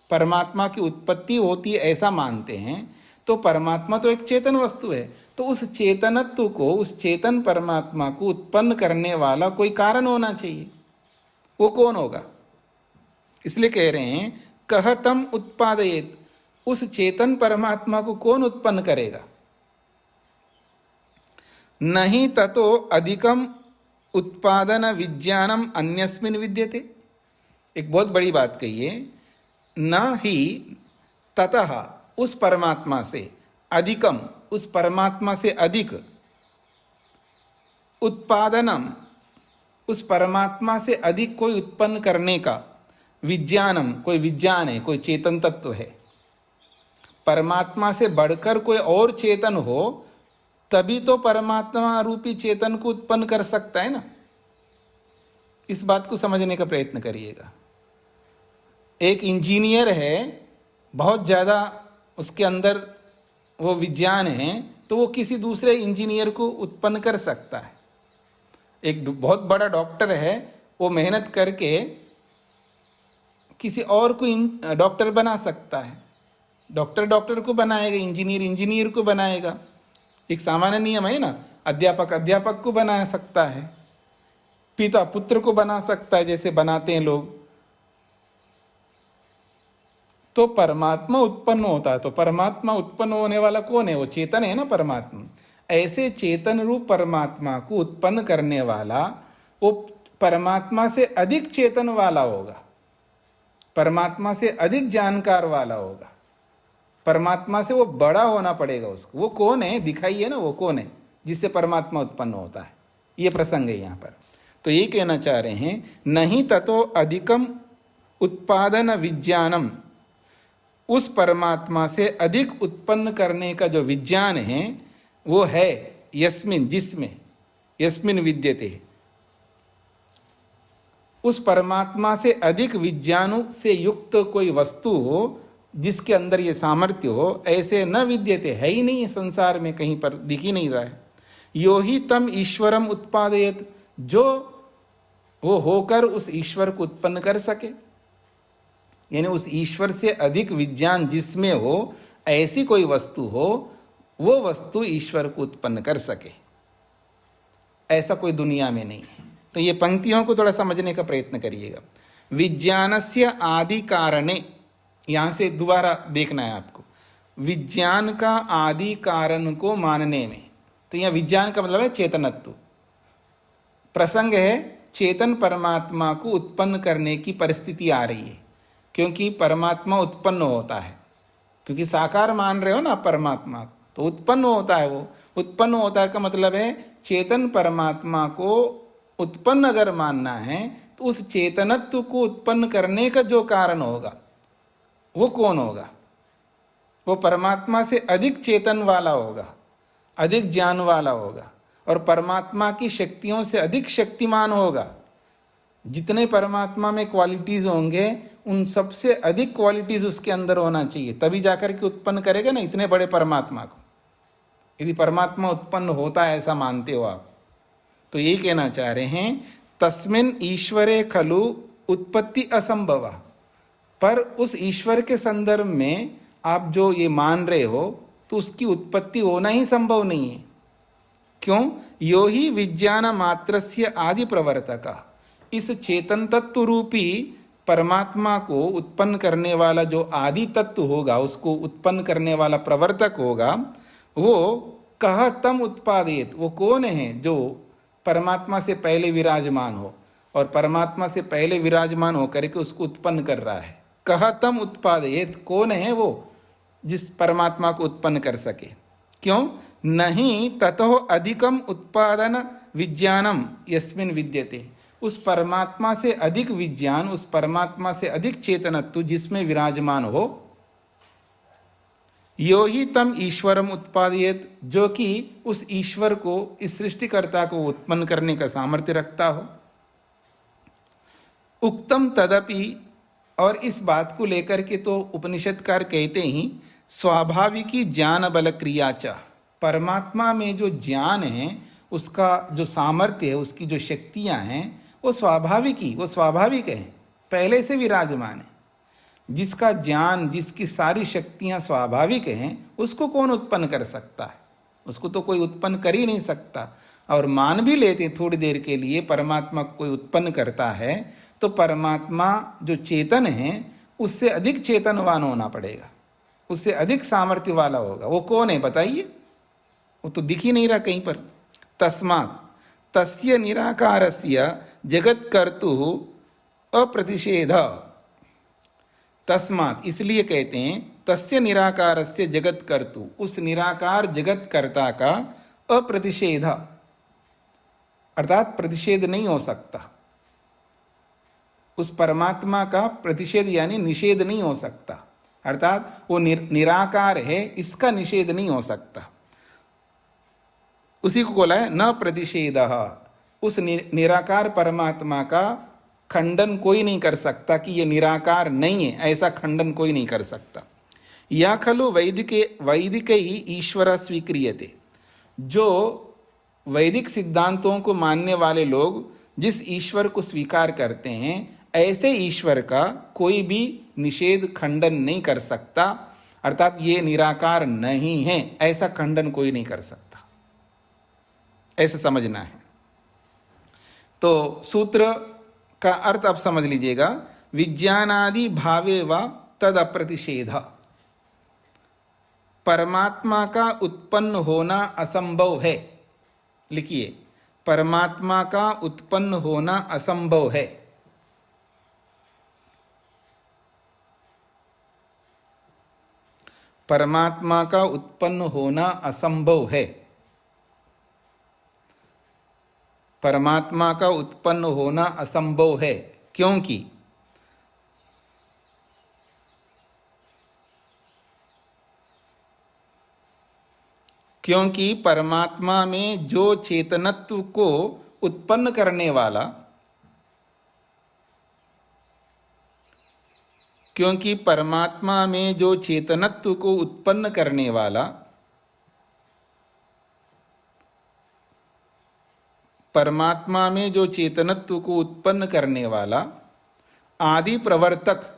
Speaker 1: परमात्मा की उत्पत्ति होती है ऐसा मानते हैं, तो परमात्मा तो एक चेतन वस्तु है, तो उस चेतनत्व को, उस चेतन परमात्मा को उत्पन्न करने वाला कोई कारण होना चाहिए। वो कौन होगा? इसलिए कह रहे हैं कह तम उत्पादयेत, उस चेतन परमात्मा को कौन उत्पन्न करेगा? नहीं ततो अधिकम उत्पादन विज्ञानम अन्यस्मिन विद्यते, एक बहुत बड़ी बात कही है, न ही ततः उस परमात्मा से, अधिकम उस परमात्मा से अधिक, उत्पादनम उस परमात्मा से अधिक कोई उत्पन्न करने का, विज्ञानम कोई विज्ञान है, कोई चेतन तत्व है, परमात्मा से बढ़कर कोई और चेतन हो तभी तो परमात्मा रूपी चेतन को उत्पन्न कर सकता है ना। इस बात को समझने का प्रयत्न करिएगा। एक इंजीनियर है, बहुत ज़्यादा उसके अंदर वो विज्ञान है, तो वो किसी दूसरे इंजीनियर को उत्पन्न कर सकता है। एक बहुत बड़ा डॉक्टर है, वो मेहनत करके किसी और को डॉक्टर बना सकता है। डॉक्टर को बनाएगा, इंजीनियर को बनाएगा। एक सामान्य नियम है ना, अध्यापक को बना सकता है, पिता पुत्र को बना सकता है, जैसे बनाते हैं लोग। तो परमात्मा उत्पन्न होता है, तो परमात्मा उत्पन्न होने वाला कौन है? वो चेतन है ना परमात्मा। ऐसे चेतन रूप परमात्मा को उत्पन्न करने वाला वो परमात्मा से अधिक चेतन वाला होगा, परमात्मा से अधिक जानकार वाला होगा, परमात्मा से वो बड़ा होना पड़ेगा उसको। वो कौन है दिखाइए ना, वो कौन है जिससे परमात्मा उत्पन्न होता है? ये प्रसंग है यहाँ पर। तो ये कहना चाह रहे हैं, नहीं ततो अधिकम उत्पादन विज्ञानम, उस परमात्मा से अधिक उत्पन्न करने का जो विज्ञान है वो है यस्मिन, जिसमें, यस्मिन विद्यते, उस परमात्मा से अधिक विज्ञानों से युक्त कोई वस्तु हो जिसके अंदर ये सामर्थ्य हो, ऐसे न विद्यते, है ही नहीं संसार में, कहीं पर दिख ही नहीं रहा है। यो ही तम ईश्वरम उत्पादयत, जो वो होकर उस ईश्वर को उत्पन्न कर सके, यानी उस ईश्वर से अधिक विज्ञान जिसमें हो, ऐसी कोई वस्तु हो, वो वस्तु ईश्वर को उत्पन्न कर सके, ऐसा कोई दुनिया में नहीं है। तो ये पंक्तियों को थोड़ा समझने का प्रयत्न करिएगा। विज्ञानस्य आदि कारणे, यहां से दोबारा देखना है आपको, विज्ञान का आदि कारण को मानने में। तो यह विज्ञान का मतलब है चेतनत्व। प्रसंग है चेतन परमात्मा को उत्पन्न करने की परिस्थिति आ रही है, क्योंकि परमात्मा उत्पन्न होता है, क्योंकि साकार मान रहे हो ना परमात्मा, तो उत्पन्न होता है। वो उत्पन्न होता है का मतलब है चेतन परमात्मा को उत्पन्न अगर मानना है तो उस चेतनत्व को उत्पन्न करने का जो कारण होगा वो कौन होगा? वो परमात्मा से अधिक चेतन वाला होगा, अधिक ज्ञान वाला होगा, और परमात्मा की शक्तियों से अधिक शक्तिमान होगा। जितने परमात्मा में क्वालिटीज होंगे उन सबसे अधिक क्वालिटीज उसके अंदर होना चाहिए, तभी जाकर के उत्पन्न करेगा ना इतने बड़े परमात्मा को। यदि परमात्मा उत्पन्न होता है ऐसा मानते हो आप, तो ये कहना चाह रहे हैं तस्मिन ईश्वरे खलु उत्पत्ति असंभव, पर उस ईश्वर के संदर्भ में आप जो ये मान रहे हो तो उसकी उत्पत्ति होना ही संभव नहीं है। क्यों? यो ही विज्ञान मात्रस्य आदि प्रवर्तक, इस चेतन तत्व रूपी परमात्मा को उत्पन्न करने वाला जो आदि तत्व होगा, उसको उत्पन्न करने वाला प्रवर्तक होगा, वो कह तम उत्पादित, वो कौन है जो परमात्मा से पहले विराजमान हो और परमात्मा से पहले विराजमान होकर के उसको उत्पन्न कर रहा है। कह तम उत्पादित, कौन है वो जिस परमात्मा को उत्पन्न कर सके? क्यों? नहीं ततो अधिकम उत्पादन विज्ञानम यस्मिन विद्यते, उस परमात्मा से अधिक विज्ञान, उस परमात्मा से अधिक चेतनत्व जिसमें विराजमान हो, यो ही तम ईश्वरम उत्पादित, जो कि उस ईश्वर को, इस सृष्टिकर्ता को उत्पन्न करने का सामर्थ्य रखता हो। उक्तम तदपि, और इस बात को लेकर के तो उपनिषदकार कहते ही स्वाभाविकी ज्ञान बल क्रिया च, परमात्मा में जो ज्ञान है, उसका जो सामर्थ्य है, उसकी जो शक्तियां हैं, वो स्वाभाविक है, पहले से विराजमान है। जिसका ज्ञान, जिसकी सारी शक्तियां स्वाभाविक हैं, उसको कौन उत्पन्न कर सकता है? उसको तो कोई उत्पन्न कर ही नहीं सकता। और मान भी लेते थोड़ी देर के लिए परमात्मा कोई उत्पन्न करता है, तो परमात्मा जो चेतन है उससे अधिक चेतनवान होना पड़ेगा, उससे अधिक सामर्थ्य वाला होगा। वो कौन है बताइए? वो तो दिख ही नहीं रहा कहीं पर। तस्मात् तस्य निराकारस्य जगत कर्तु अप्रतिषेध तस्मात् इसलिए कहते हैं तस्य निराकारस्य जगत कर्तु, उस निराकार जगत कर्ता का अप्रतिषेध अर्थात प्रतिषेध नहीं हो सकता, उस परमात्मा का प्रतिषेध यानी निषेध नहीं हो सकता, अर्थात वो निराकार है, इसका निषेध नहीं हो सकता। उसी को बोला है न प्रतिषेध, उस निराकार परमात्मा का खंडन कोई नहीं कर सकता कि ये निराकार नहीं है, ऐसा खंडन कोई नहीं कर सकता। या खलु वैदिक ही ईश्वर स्वीक्रियते, जो वैदिक सिद्धांतों को मानने वाले लोग जिस ईश्वर को स्वीकार करते हैं, ऐसे ईश्वर का कोई भी निषेध खंडन नहीं कर सकता, अर्थात ये निराकार नहीं है ऐसा खंडन कोई नहीं कर सकता, ऐसा समझना है। तो सूत्र का अर्थ आप समझ लीजिएगा, विज्ञानादि भावे व तद अप्रतिषेध, परमात्मा का उत्पन्न होना असंभव है। लिखिए, परमात्मा का उत्पन्न होना असंभव है। परमात्मा का उत्पन्न होना असंभव है। परमात्मा का उत्पन्न होना असंभव है क्योंकि परमात्मा में जो चेतनत्व को उत्पन्न करने वाला, क्योंकि परमात्मा में जो चेतनत्व को उत्पन्न करने वाला, परमात्मा में जो चेतनत्व को उत्पन्न करने वाला आदि प्रवर्तक,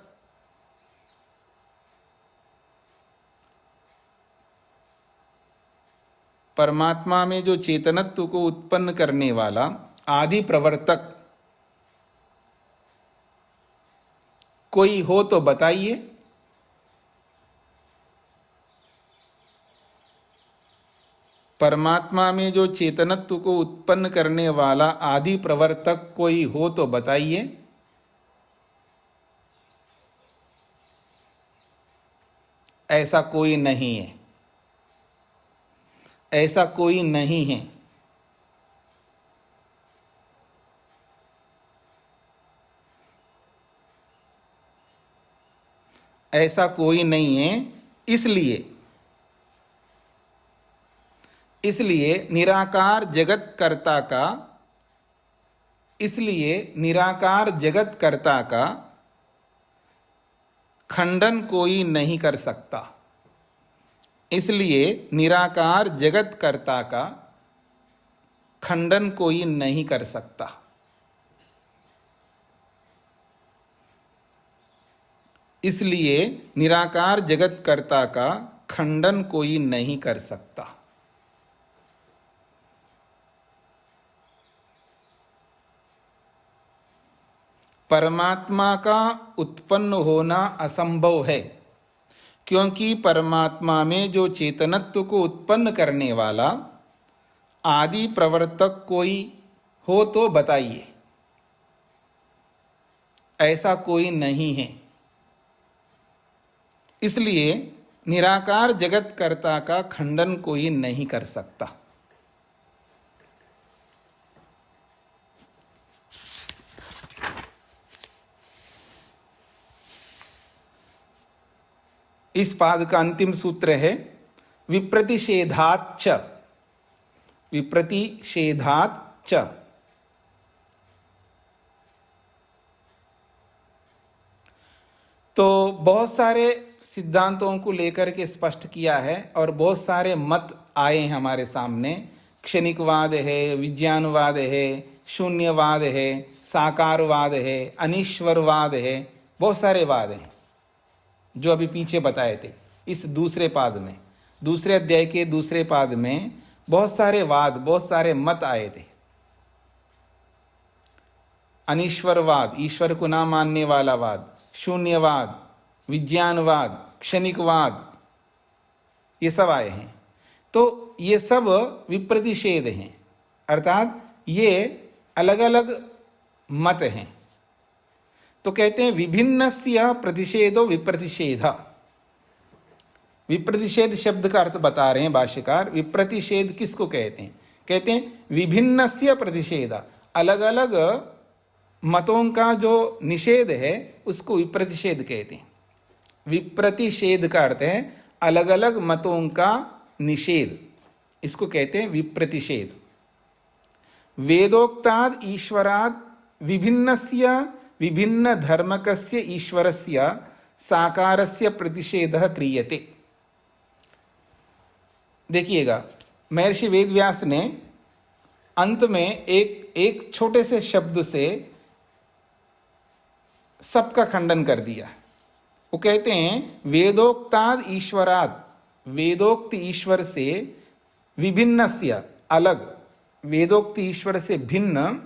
Speaker 1: परमात्मा में जो चेतनत्व को उत्पन्न करने वाला आदि प्रवर्तक कोई हो तो बताइए। परमात्मा में जो चेतनत्व को उत्पन्न करने वाला आदि प्रवर्तक कोई हो तो बताइए। ऐसा कोई नहीं है, ऐसा कोई नहीं है। ऐसा कोई नहीं है। इसलिए निराकार जगत कर्ता का, इसलिए निराकार जगत कर्ता का खंडन कोई नहीं कर सकता। इसलिए निराकार जगत कर्ता का खंडन कोई नहीं कर सकता। इसलिए निराकार जगत कर्ता का खंडन कोई नहीं कर सकता। परमात्मा का उत्पन्न होना असंभव है, क्योंकि परमात्मा में जो चेतनत्व को उत्पन्न करने वाला आदि प्रवर्तक कोई हो तो बताइए। ऐसा कोई नहीं है। इसलिए निराकार जगत कर्ता का खंडन कोई नहीं कर सकता। इस पाद का अंतिम सूत्र है विप्रतिषेधाच्च। विप्रतिषेधाच्च, तो बहुत सारे सिद्धांतों को लेकर के स्पष्ट किया है और बहुत सारे मत आए हैं हमारे सामने। क्षणिकवाद है, विज्ञानवाद है, शून्यवाद है, साकारवाद है, अनीश्वरवाद है, बहुत सारे वाद हैं जो अभी पीछे बताए थे। इस दूसरे पाद में, दूसरे अध्याय के दूसरे पाद में बहुत सारे वाद, बहुत सारे मत आए थे। अनीश्वरवाद, ईश्वर को ना मानने वाला वाद, शून्यवाद, विज्ञानवाद, क्षणिकवाद, ये सब आए हैं। तो ये सब विप्रतिषेध हैं, अर्थात ये अलग अलग मत हैं। तो कहते हैं विभिन्नस्य प्रतिषेधो विप्रतिषेध। विप्रतिषेध शब्द का अर्थ बता रहे हैं भाष्यकार। विप्रतिषेध किसको कहते हैं? कहते हैं विभिन्नस्य प्रतिषेध, अलग अलग मतों का जो निषेध है उसको विप्रतिषेध कहते हैं। विप्रतिषेध का अर्थ है अलग अलग मतों का निषेध, इसको कहते हैं विप्रतिषेध। वेदोक्ताद ईश्वराद विभिन्नस्य विभिन्न धर्मकस्य ईश्वरस्य साकारस्य प्रतिषेधः क्रियते। देखिएगा, महर्षि वेदव्यास ने अंत में एक छोटे से शब्द से सबका खंडन कर दिया। वो कहते हैं वेदोक्ताद ईश्वराद, वेदोक्त ईश्वर से, विभिन्नस्य अलग, वेदोक्त ईश्वर से भिन्न,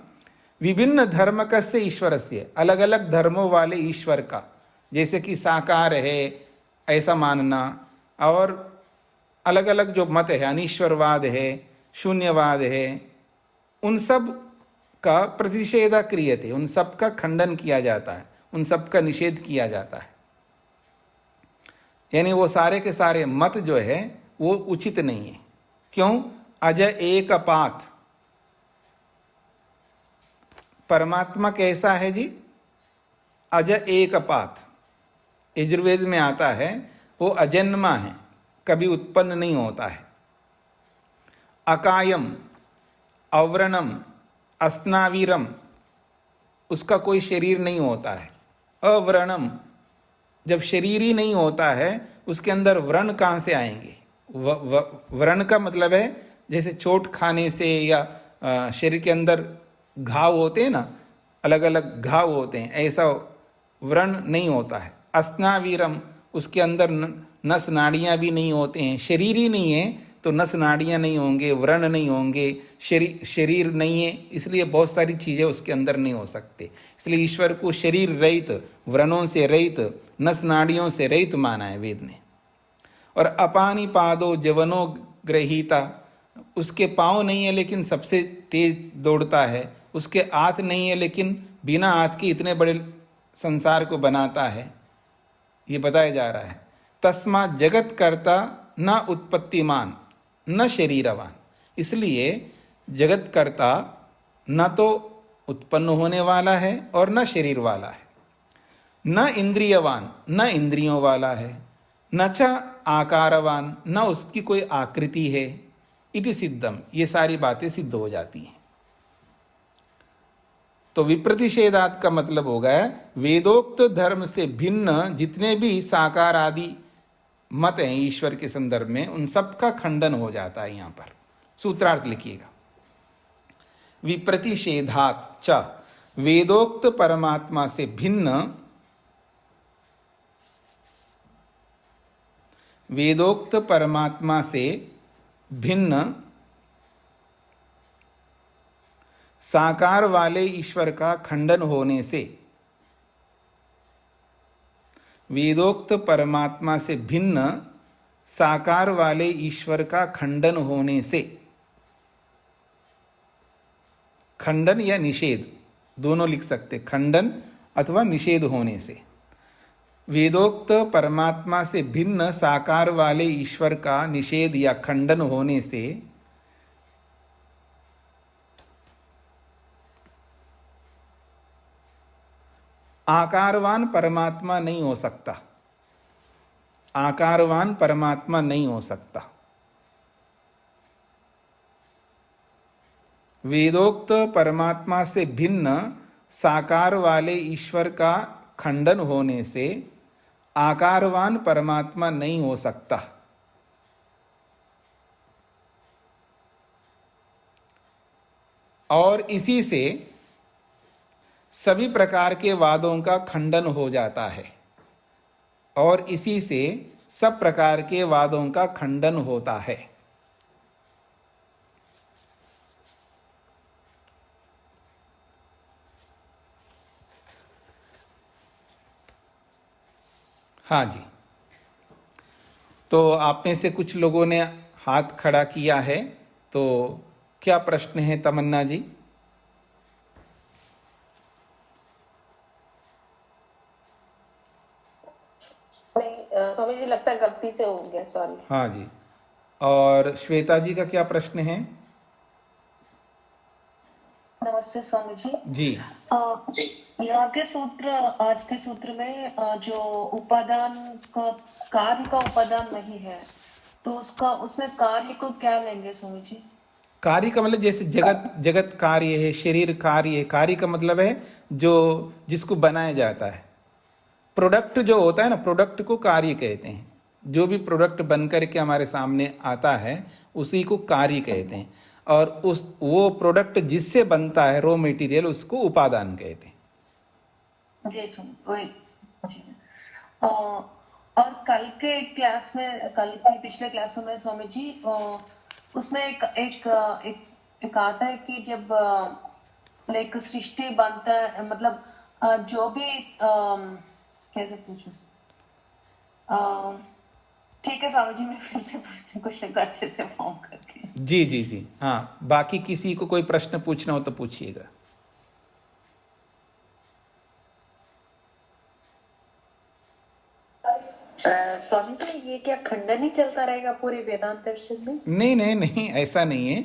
Speaker 1: विभिन्न धर्मकस्य ईश्वरस्य अलग अलग धर्मों वाले ईश्वर का, जैसे कि साकार है ऐसा मानना, और अलग अलग जो मत है, अनीश्वरवाद है, शून्यवाद है, उन सब का प्रतिषेध क्रियते, उन सब का खंडन किया जाता है, उन सब का निषेध किया जाता है। यानी वो सारे के सारे मत जो है वो उचित नहीं है। क्यों? अज एक पात, परमात्मा कैसा है जी? अज एक पात, यजुर्वेद में आता है वो अजन्मा है, कभी उत्पन्न नहीं होता है। अकायम, अव्रणम, अस्नावीरम, उसका कोई शरीर नहीं होता है। अव्रणम, जब शरीर ही नहीं होता है उसके अंदर व्रण कहाँ से आएंगे? व्रण का मतलब है जैसे चोट खाने से या शरीर के अंदर घाव होते हैं ना, अलग अलग घाव होते हैं, ऐसा व्रण नहीं होता है। अस्नावीरम, उसके अंदर नस नाड़ियाँ भी नहीं होते हैं। शरीर ही नहीं है तो नस नाड़ियाँ नहीं होंगे, व्रण नहीं होंगे, शरीर नहीं है, इसलिए बहुत सारी चीज़ें उसके अंदर नहीं हो सकते। इसलिए ईश्वर को शरीर रहित, व्रणों से रहित, नस नाड़ियों से रहित माना है वेद ने। और अपानी पादो जवनो ग्रहीता, उसके पाँव नहीं है लेकिन सबसे तेज दौड़ता है, उसके हाथ नहीं है लेकिन बिना हाथ के इतने बड़े संसार को बनाता है, ये बताया जा रहा है। तस्मा जगत कर्ता न उत्पत्तिमान न शरीरवान, इसलिए जगत कर्ता न तो उत्पन्न होने वाला है और न शरीर वाला है, न इंद्रियवान, न इंद्रियों वाला है, न च आकारवान, न उसकी कोई आकृति है। इति सिद्धम, ये सारी बातें सिद्ध हो जाती हैं। तो विप्रतिषेधात का मतलब हो गया वेदोक्त धर्म से भिन्न जितने भी साकार आदि मत हैं ईश्वर के संदर्भ में, उन सब का खंडन हो जाता है। यहां पर सूत्रार्थ लिखिएगा, विप्रतिषेधात च वेदोक्त परमात्मा से भिन्न, वेदोक्त परमात्मा से भिन्न साकार वाले ईश्वर का खंडन होने से, वेदोक्त परमात्मा से भिन्न साकार वाले ईश्वर का खंडन होने से, खंडन या निषेध दोनों लिख सकते, खंडन अथवा निषेध होने से, वेदोक्त परमात्मा से भिन्न साकार वाले ईश्वर का निषेध या खंडन होने से आकारवान परमात्मा नहीं हो सकता, आकारवान परमात्मा नहीं हो सकता। वेदोक्त परमात्मा से भिन्न साकार वाले ईश्वर का खंडन होने से आकारवान परमात्मा नहीं हो सकता। और इसी से सभी प्रकार के वादों का खंडन हो जाता है, और इसी से सब प्रकार के वादों का खंडन होता है। हाँ जी, तो आप में से कुछ लोगों ने हाथ खड़ा किया है, तो क्या प्रश्न है तमन्ना जी?
Speaker 2: स्वामी जी लगता है गलती से हो गया, सॉरी।
Speaker 1: हाँ जी। और श्वेता जी का क्या प्रश्न है?
Speaker 3: नमस्ते स्वामी जी।
Speaker 1: जी
Speaker 3: यहाँ के सूत्र, आज के सूत्र में जो उपादान का, कार्य का उपादान नहीं है, तो उसका, उसमें कार्य को क्या लेंगे स्वामी जी?
Speaker 1: कार्य का मतलब जैसे जगत, जगत कार्य है, शरीर कार्य है। कार्य का मतलब है जो जिसको बनाया जाता है। प्रोडक्ट जो होता है ना, प्रोडक्ट को कार्य कहते हैं। जो भी प्रोडक्ट बन करके हमारे सामने आता है उसी को कार्य कहते हैं। और उस वो प्रोडक्ट जिससे बनता है, रॉ मटेरियल, उसको उपादान कहते हैं।
Speaker 3: जी। और कल के क्लास में, कल के पिछले क्लासों में स्वामी जी, उसमें एक आता है कि जब लाइक सृष्टि बनता है, मतलब जो भी कैसे पूछूं, ठीक है स्वामी जी, मैं फिर से पूछती हूँ क्वेश्चन अच्छे से फॉर्म करके।
Speaker 1: जी जी जी, हाँ। बाकी किसी को कोई प्रश्न पूछना हो तो पूछिएगा।
Speaker 4: स्वामी जी, ये क्या खंडन ही चलता रहेगा पूरे वेदांत दर्शन में?
Speaker 1: नहीं नहीं नहीं, ऐसा नहीं है।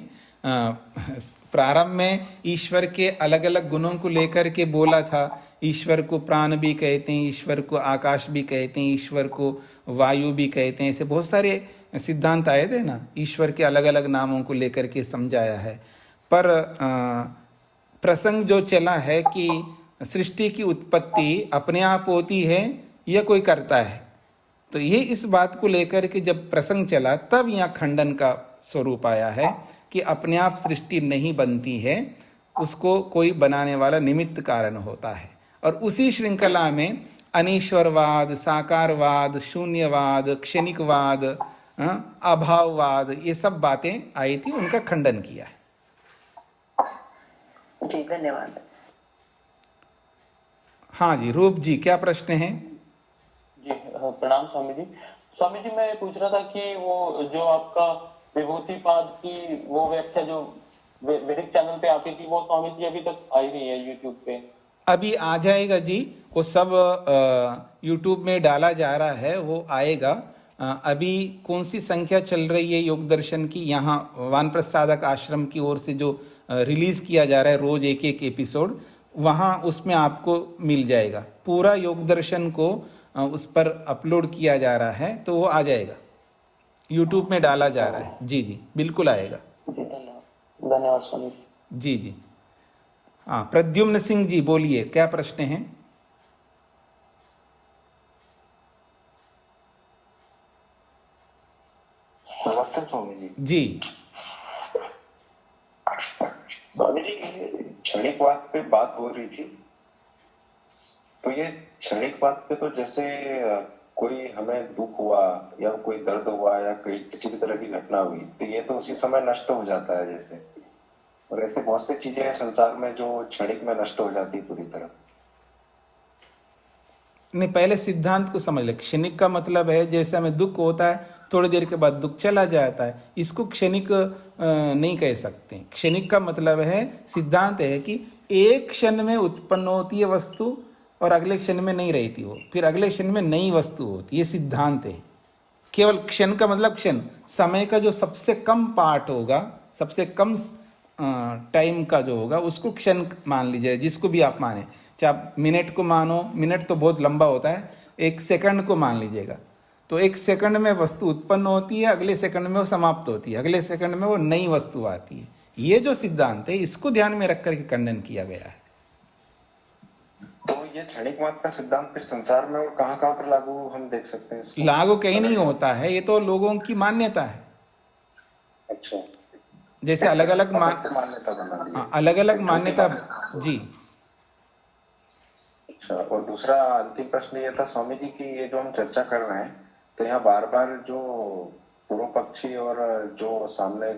Speaker 1: प्रारंभ में ईश्वर के अलग अलग गुणों को लेकर के बोला था। ईश्वर को प्राण भी कहते हैं, ईश्वर को आकाश भी कहते हैं, ईश्वर को वायु भी कहते हैं। ऐसे बहुत सारे सिद्धांत आए थे ना, ईश्वर के अलग अलग नामों को लेकर के समझाया है। पर प्रसंग जो चला है कि सृष्टि की उत्पत्ति अपने आप होती है या कोई करता है, तो ये इस बात को लेकर के जब प्रसंग चला तब यहाँ खंडन का स्वरूप आया है कि अपने आप सृष्टि नहीं बनती है, उसको कोई बनाने वाला निमित्त कारण होता है। और उसी श्रृंखला में अनीश्वरवाद, साकारवाद, शून्यवाद, क्षणिकवाद, अभाववाद, ये सब बातें आई थी, उनका खंडन किया है।
Speaker 4: जी धन्यवाद।
Speaker 1: हाँ जी, रूप जी क्या प्रश्न है?
Speaker 5: जी प्रणाम स्वामी जी। स्वामी जी, मैं पूछ रहा था कि वो जो आपका विभूतिपाद की वो व्याख्या जो वैदिक चैनल पे आती थी, वो स्वामी जी अभी तक आई नहीं है यूट्यूब पे।
Speaker 1: अभी आ जाएगा जी, वो सब यूट्यूब में डाला जा रहा है, वो आएगा। अभी कौन सी संख्या चल रही है योग दर्शन की, यहाँ वानप्रसादक आश्रम की ओर से जो रिलीज किया जा रहा है रोज एक एक एपिसोड, वहाँ उसमें आपको मिल जाएगा। पूरा योग दर्शन को उस पर अपलोड किया जा रहा है, तो वो आ जाएगा, यूट्यूब में डाला जा रहा है। जी जी बिल्कुल आएगा।
Speaker 5: जी धन्यवाद स्वामी
Speaker 1: जी जी। हाँ, प्रद्युम्न सिंह जी बोलिए, क्या प्रश्न है?
Speaker 6: नमस्ते स्वामी जी।
Speaker 1: जी
Speaker 6: स्वामी जी, क्षणिकवाद पे बात हो रही थी, तो ये क्षणिकवाद पे तो जैसे कोई हमें दुख हुआ या कोई दर्द हुआ या कोई किसी भी तरह की घटना हुई, तो ये तो उसी समय नष्ट हो जाता है जैसे, और ऐसे बहुत सी चीजें हैं संसार में जो क्षणिक में नष्ट हो जाती है पूरी तरह।
Speaker 1: नहीं, पहले सिद्धांत को समझ ले। क्षणिक का मतलब है जैसे हमें दुख होता है, थोड़ी देर के बाद दुख चला जाता है, इसको क्षणिक नहीं कह सकते। क्षणिक का मतलब है, सिद्धांत है कि एक क्षण में उत्पन्न होती है वस्तु और अगले क्षण में नहीं रहती वो, फिर अगले क्षण में नई वस्तु होती है। ये सिद्धांत है। केवल क्षण का मतलब क्षण, समय का जो सबसे कम पार्ट होगा, सबसे कम टाइम का जो होगा, उसको क्षण मान लीजिए, जिसको भी आप माने। चाहे आप मिनट को मानो, मिनट तो बहुत लंबा होता है, एक सेकंड को मान लीजिएगा, तो एक सेकंड में वस्तु उत्पन्न होती है, अगले सेकंड में वो समाप्त होती है, अगले सेकंड में वो नई वस्तु आती है। ये जो सिद्धांत है, इसको ध्यान में रख करके खंडन किया गया है।
Speaker 6: तो ये क्षणिकवाद का सिद्धांत फिर संसार में और कहाँ कहाँ पर लागू हम देख सकते हैं इसको?
Speaker 1: लागू कहीं नहीं होता है, ये तो लोगों की मान्यता है।
Speaker 6: अच्छा,
Speaker 1: जैसे अलग अलग
Speaker 6: मान्यता बना दी है।
Speaker 1: अलग अलग मान्यता। जी
Speaker 6: अच्छा, और दूसरा अंतिम प्रश्न ये था स्वामी जी कि ये जो हम चर्चा कर रहे हैं, तो यहाँ बार बार जो पूर्व पक्षी और जो सामने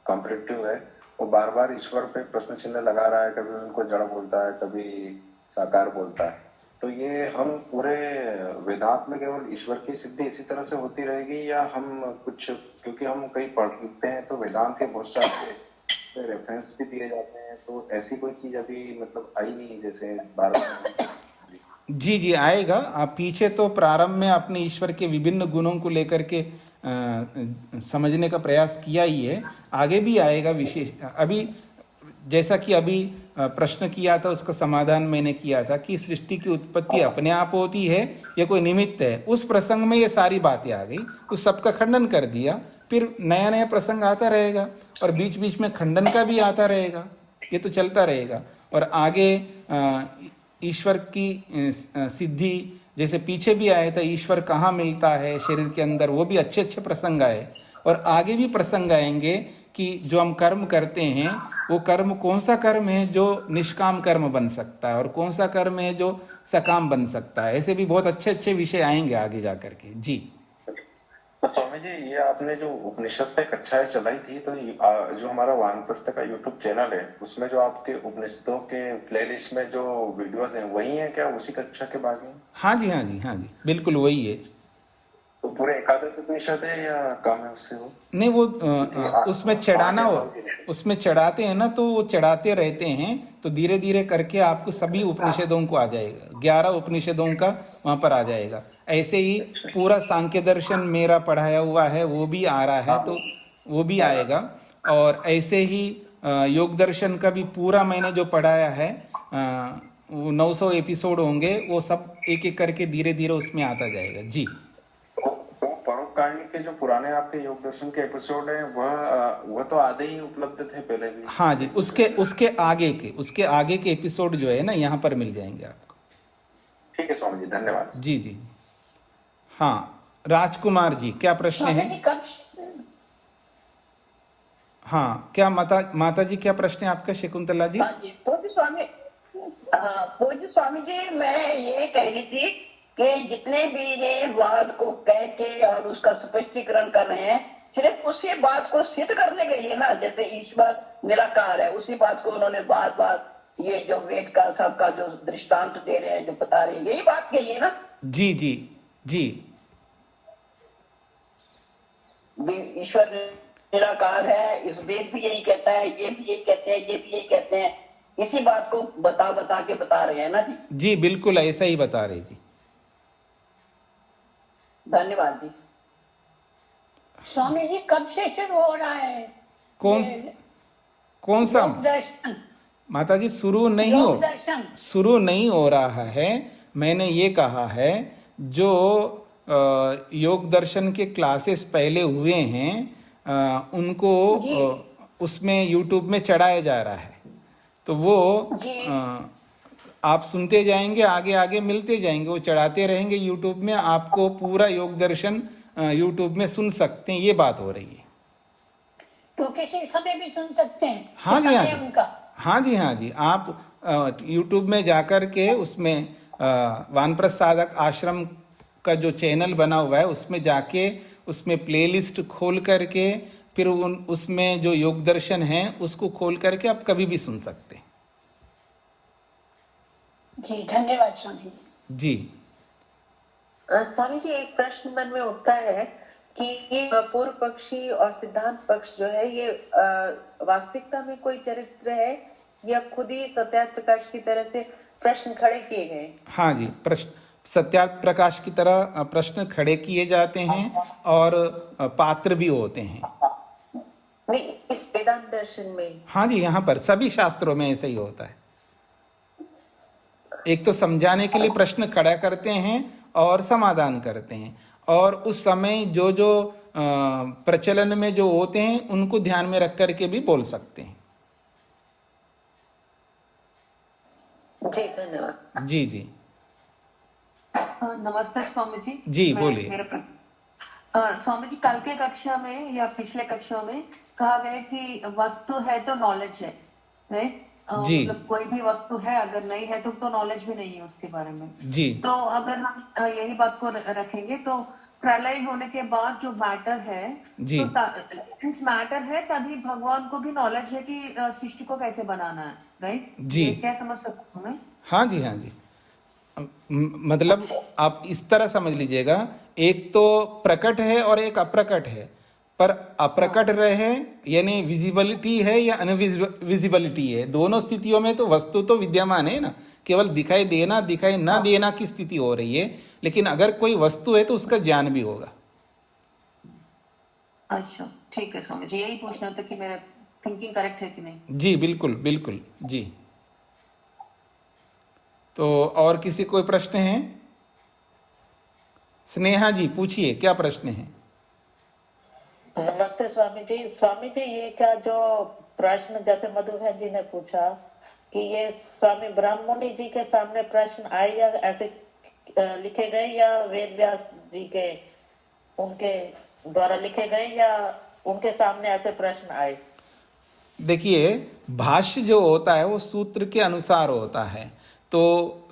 Speaker 6: कॉम्पिटिटिव है, वो बार बार ईश्वर पे प्रश्न चिन्ह लगा रहा है। कभी उनको जड़ बोलता है, कभी साकार बोलता है। तो ये हम पूरे वेदांत में केवल ईश्वर की सिद्धि इसी तरह से होती रहेगी, या हम कुछ, क्योंकि हम कई पढ़ते हैं तो वेदांत के बहुत सारे रेफरेंस भी दिए जाते हैं, तो ऐसी कोई चीज अभी मतलब आई नहीं जैसे बार बार?
Speaker 1: जी जी आएगा। आप पीछे तो प्रारंभ में आपने ईश्वर के विभिन्न गुणों को लेकर के समझने का प्रयास किया ही है, आगे भी आएगा विशेष। अभी जैसा कि अभी प्रश्न किया था उसका समाधान मैंने किया था कि सृष्टि की उत्पत्ति अपने आप होती है या कोई निमित्त है, उस प्रसंग में ये सारी बातें आ गई, उस सबका खंडन कर दिया। फिर नया नया प्रसंग आता रहेगा और बीच बीच में खंडन का भी आता रहेगा, ये तो चलता रहेगा। और आगे ईश्वर की सिद्धि, जैसे पीछे भी आया था ईश्वर कहाँ मिलता है शरीर के अंदर, वो भी अच्छे अच्छे प्रसंग आए। और आगे भी प्रसंग आएंगे कि जो हम कर्म करते हैं वो कर्म कौन सा कर्म है जो निष्काम कर्म बन सकता है और कौन सा कर्म है जो सकाम बन सकता है। ऐसे भी बहुत अच्छे अच्छे विषय आएंगे आगे जा करके। जी
Speaker 6: तो स्वामी जी, ये आपने जो उपनिषद पे कक्षाएं चलाई थी, तो जो हमारा वानप्रस्थ का यूट्यूब चैनल है उसमें जो आपके उपनिषदों के प्लेलिस्ट में जो वीडियोस हैं वही हैं क्या, उसी कक्षा के बारे में?
Speaker 1: हाँ जी, हाँ जी, हाँ जी, बिल्कुल वही है।
Speaker 6: तो पूरे एकादश उपनिषद है या कम है उससे? वो
Speaker 1: नहीं, वो उसमें चढ़ाना हो, उसमें चढ़ाते हैं ना, तो वो चढ़ाते रहते हैं, तो धीरे धीरे करके आपको सभी उपनिषदों को आ जाएगा, 11 उपनिषदों का वहां पर आ जाएगा। ऐसे ही पूरा सांख्य दर्शन मेरा पढ़ाया हुआ है वो भी आ रहा है, तो वो भी आएगा। और ऐसे ही योग दर्शन का भी पूरा मैंने जो पढ़ाया है वो 900 एपिसोड होंगे, वो सब एक एक करके धीरे धीरे उसमें आता जाएगा। जी,
Speaker 6: परोपकारी के जो पुराने आपके योग दर्शन के एपिसोड हैं वह तो आधे ही उपलब्ध थे पहले भी।
Speaker 1: हाँ जी, उसके आगे के एपिसोड जो है ना यहाँ पर मिल जाएंगे आपको।
Speaker 6: ठीक है स्वामी जी, धन्यवाद।
Speaker 1: जी जी। हाँ, राजकुमार जी क्या प्रश्न है? हाँ, क्या माता जी क्या प्रश्न है आपका? शकुंतला जी।
Speaker 7: पूज्य स्वामी जी, मैं ये कह रही थी कि जितने भी ये वाद को कह के और उसका स्पष्टीकरण कर रहे हैं, सिर्फ उसी बात को सिद्ध करने के लिए ना, जैसे ईश्वर निराकार है, उसी बात को उन्होंने बार बार ये जो वेद का सबका जो दृष्टांत दे रहे हैं, जो बता रहे हैं, यही बात के लिए ना? जी
Speaker 1: जी जी।
Speaker 7: ईश्वर निराकार है, इस वेद भी यही कहता है, ये भी यही कहते हैं, ये भी यही कहते हैं, इसी बात को बता के बता रहे हैं ना जी?
Speaker 1: जी बिल्कुल ऐसा ही बता रहे जी।
Speaker 7: धन्यवाद जी। स्वामी जी, कब से शुरू हो रहा है?
Speaker 1: कौन सा? माता जी, शुरू नहीं हो रहा है। मैंने ये कहा है जो योग दर्शन के क्लासेस पहले हुए हैं उनको उसमें यूट्यूब में चढ़ाया जा रहा है, तो वो आप सुनते जाएंगे, आगे आगे मिलते जाएंगे, वो चढ़ाते रहेंगे यूट्यूब में, आपको पूरा योग दर्शन यूट्यूब में सुन सकते हैं। ये बात हो रही है।
Speaker 7: तो किसी समय भी सुन सकते हैं?
Speaker 1: हाँ जी, हाँ जी, हाँ जी, हाँ जी। आप यूट्यूब में जाकर के उसमें वानप्रस्थ साधक आश्रम का जो चैनल बना हुआ है उसमें जाके उसमें प्लेलिस्ट खोल करके फिर उसमें जो योग दर्शन है उसको खोल करके आप कभी भी सुन सकते हैं।
Speaker 7: जी धन्यवाद स्वामी
Speaker 1: जी।
Speaker 4: स्वामी जी, एक प्रश्न मन में उठता है कि ये पूर्व पक्षी और सिद्धांत पक्ष जो है ये वास्तविकता में कोई चरित्र है या खुद ही सत्यार्थ प्रकाश की तरह से प्रश्न खड़े किए गए? हाँ जी,
Speaker 1: प्रश्न सत्यार्थ प्रकाश की तरह प्रश्न खड़े किए जाते हैं और पात्र भी होते हैं।
Speaker 4: नहीं, इस वेदांत दर्शन में?
Speaker 1: हाँ जी, यहाँ पर सभी शास्त्रों में ऐसा ही होता है। एक तो समझाने के लिए प्रश्न खड़ा करते हैं और समाधान करते हैं, और उस समय जो जो प्रचलन में जो होते हैं उनको ध्यान में रख करके भी बोल सकते हैं।
Speaker 4: जी धन्यवाद।
Speaker 1: जी जी।
Speaker 3: नमस्ते स्वामी जी।
Speaker 1: जी बोलिए।
Speaker 3: स्वामी जी, कल के कक्षा में या पिछले कक्षा में कहा गया कि वस्तु है तो नॉलेज है, राइट? मतलब कोई भी वस्तु है, अगर नहीं है तो नॉलेज भी नहीं है उसके बारे में।
Speaker 1: जी।
Speaker 3: तो अगर हम यही बात को रखेंगे तो प्रलय होने के बाद जो मैटर है,
Speaker 1: जी,
Speaker 3: तो मैटर है तभी भगवान को भी नॉलेज है कि सृष्टि को कैसे बनाना है, राइट?
Speaker 1: जी।
Speaker 3: क्या समझ सकते हैं?
Speaker 1: हाँ जी, हाँ जी। मतलब आप इस तरह समझ लीजिएगा, एक तो प्रकट है और एक अप्रकट है। पर अप्रकट रहे यानी विजिबिलिटी है या अनविजिबिलिटी है, दोनों स्थितियों में तो वस्तु तो विद्यमान है ना, केवल दिखाई देना दिखाई ना देना की स्थिति हो रही है, लेकिन अगर कोई वस्तु है तो उसका ज्ञान भी होगा।
Speaker 3: अच्छा ठीक है स्वामी जी, यही पूछना था कि मेरा थिंकिंग करेक्ट है कि नहीं।
Speaker 1: जी बिल्कुल बिल्कुल जी। तो और किसी कोई प्रश्न है? स्नेहा जी पूछिए, क्या प्रश्न है?
Speaker 8: नमस्ते स्वामी जी। स्वामी जी ये क्या जो प्रश्न जैसे मधु बहन जी ने पूछा कि ये स्वामी ब्रह्ममुनि जी के सामने प्रश्न आए या ऐसे लिखे गए या वेद व्यास जी के उनके द्वारा लिखे गए या उनके सामने ऐसे प्रश्न आए?
Speaker 1: देखिए भाष्य जो होता है वो सूत्र के अनुसार होता है, तो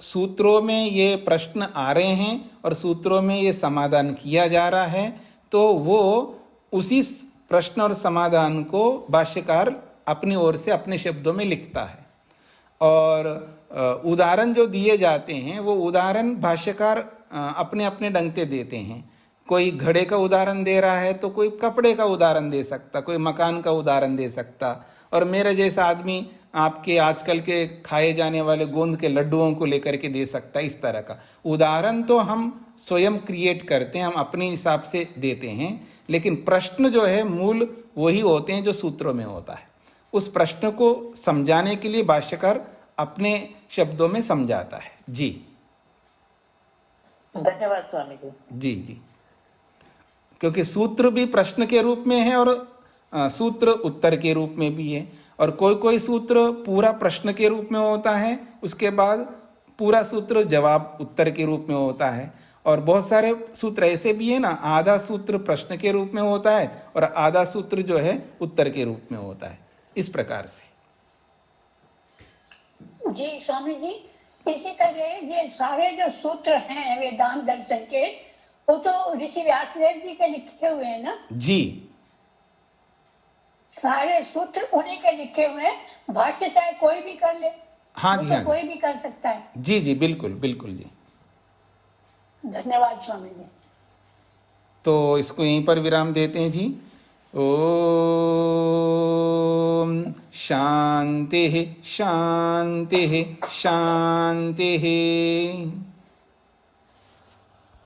Speaker 1: सूत्रों में ये प्रश्न आ रहे हैं और सूत्रों में ये समाधान किया जा रहा है, तो वो उसी प्रश्न और समाधान को भाष्यकार अपनी ओर से अपने शब्दों में लिखता है। और उदाहरण जो दिए जाते हैं वो उदाहरण भाष्यकार अपने अपने ढंग से देते हैं। कोई घड़े का उदाहरण दे रहा है तो कोई कपड़े का उदाहरण दे सकता, कोई मकान का उदाहरण दे सकता, और मेरे जैसा आदमी आपके आजकल के खाए जाने वाले गोंद के लड्डुओं को लेकर के दे सकता है। इस तरह का उदाहरण तो हम स्वयं क्रिएट करते हैं, हम अपने हिसाब से देते हैं, लेकिन प्रश्न जो है मूल वही होते हैं जो सूत्रों में होता है। उस प्रश्न को समझाने के लिए भाष्यकार अपने शब्दों में समझाता है। जी
Speaker 8: धन्यवाद स्वामी जी।
Speaker 1: जी जी, क्योंकि सूत्र भी प्रश्न के रूप में है और सूत्र उत्तर के रूप में भी है, और कोई कोई सूत्र पूरा प्रश्न के रूप में होता है, उसके बाद पूरा सूत्र जवाब उत्तर के रूप में होता है, और बहुत सारे सूत्र ऐसे भी है ना, आधा सूत्र प्रश्न के रूप में होता है और आधा सूत्र जो है उत्तर के रूप में होता है। इस प्रकार से
Speaker 7: जी स्वामी जी, इसी तरह ये सारे जो सूत्र हैं वेदांत दर्शन के, वो तो ऋषि व्यासदेव जी के लिखे हुए हैं ना?
Speaker 1: जी
Speaker 7: सारे सूत्र उन्हीं के लिखे हुए हैं, भाष्य चाहे कोई भी कर ले।
Speaker 1: हाँ जी, हाँ
Speaker 7: कोई भी कर सकता है।
Speaker 1: जी जी बिल्कुल बिल्कुल जी।
Speaker 7: धन्यवाद स्वामी जी।
Speaker 1: तो इसको यहीं पर विराम देते हैं जी। ओम शांति शांति शांति।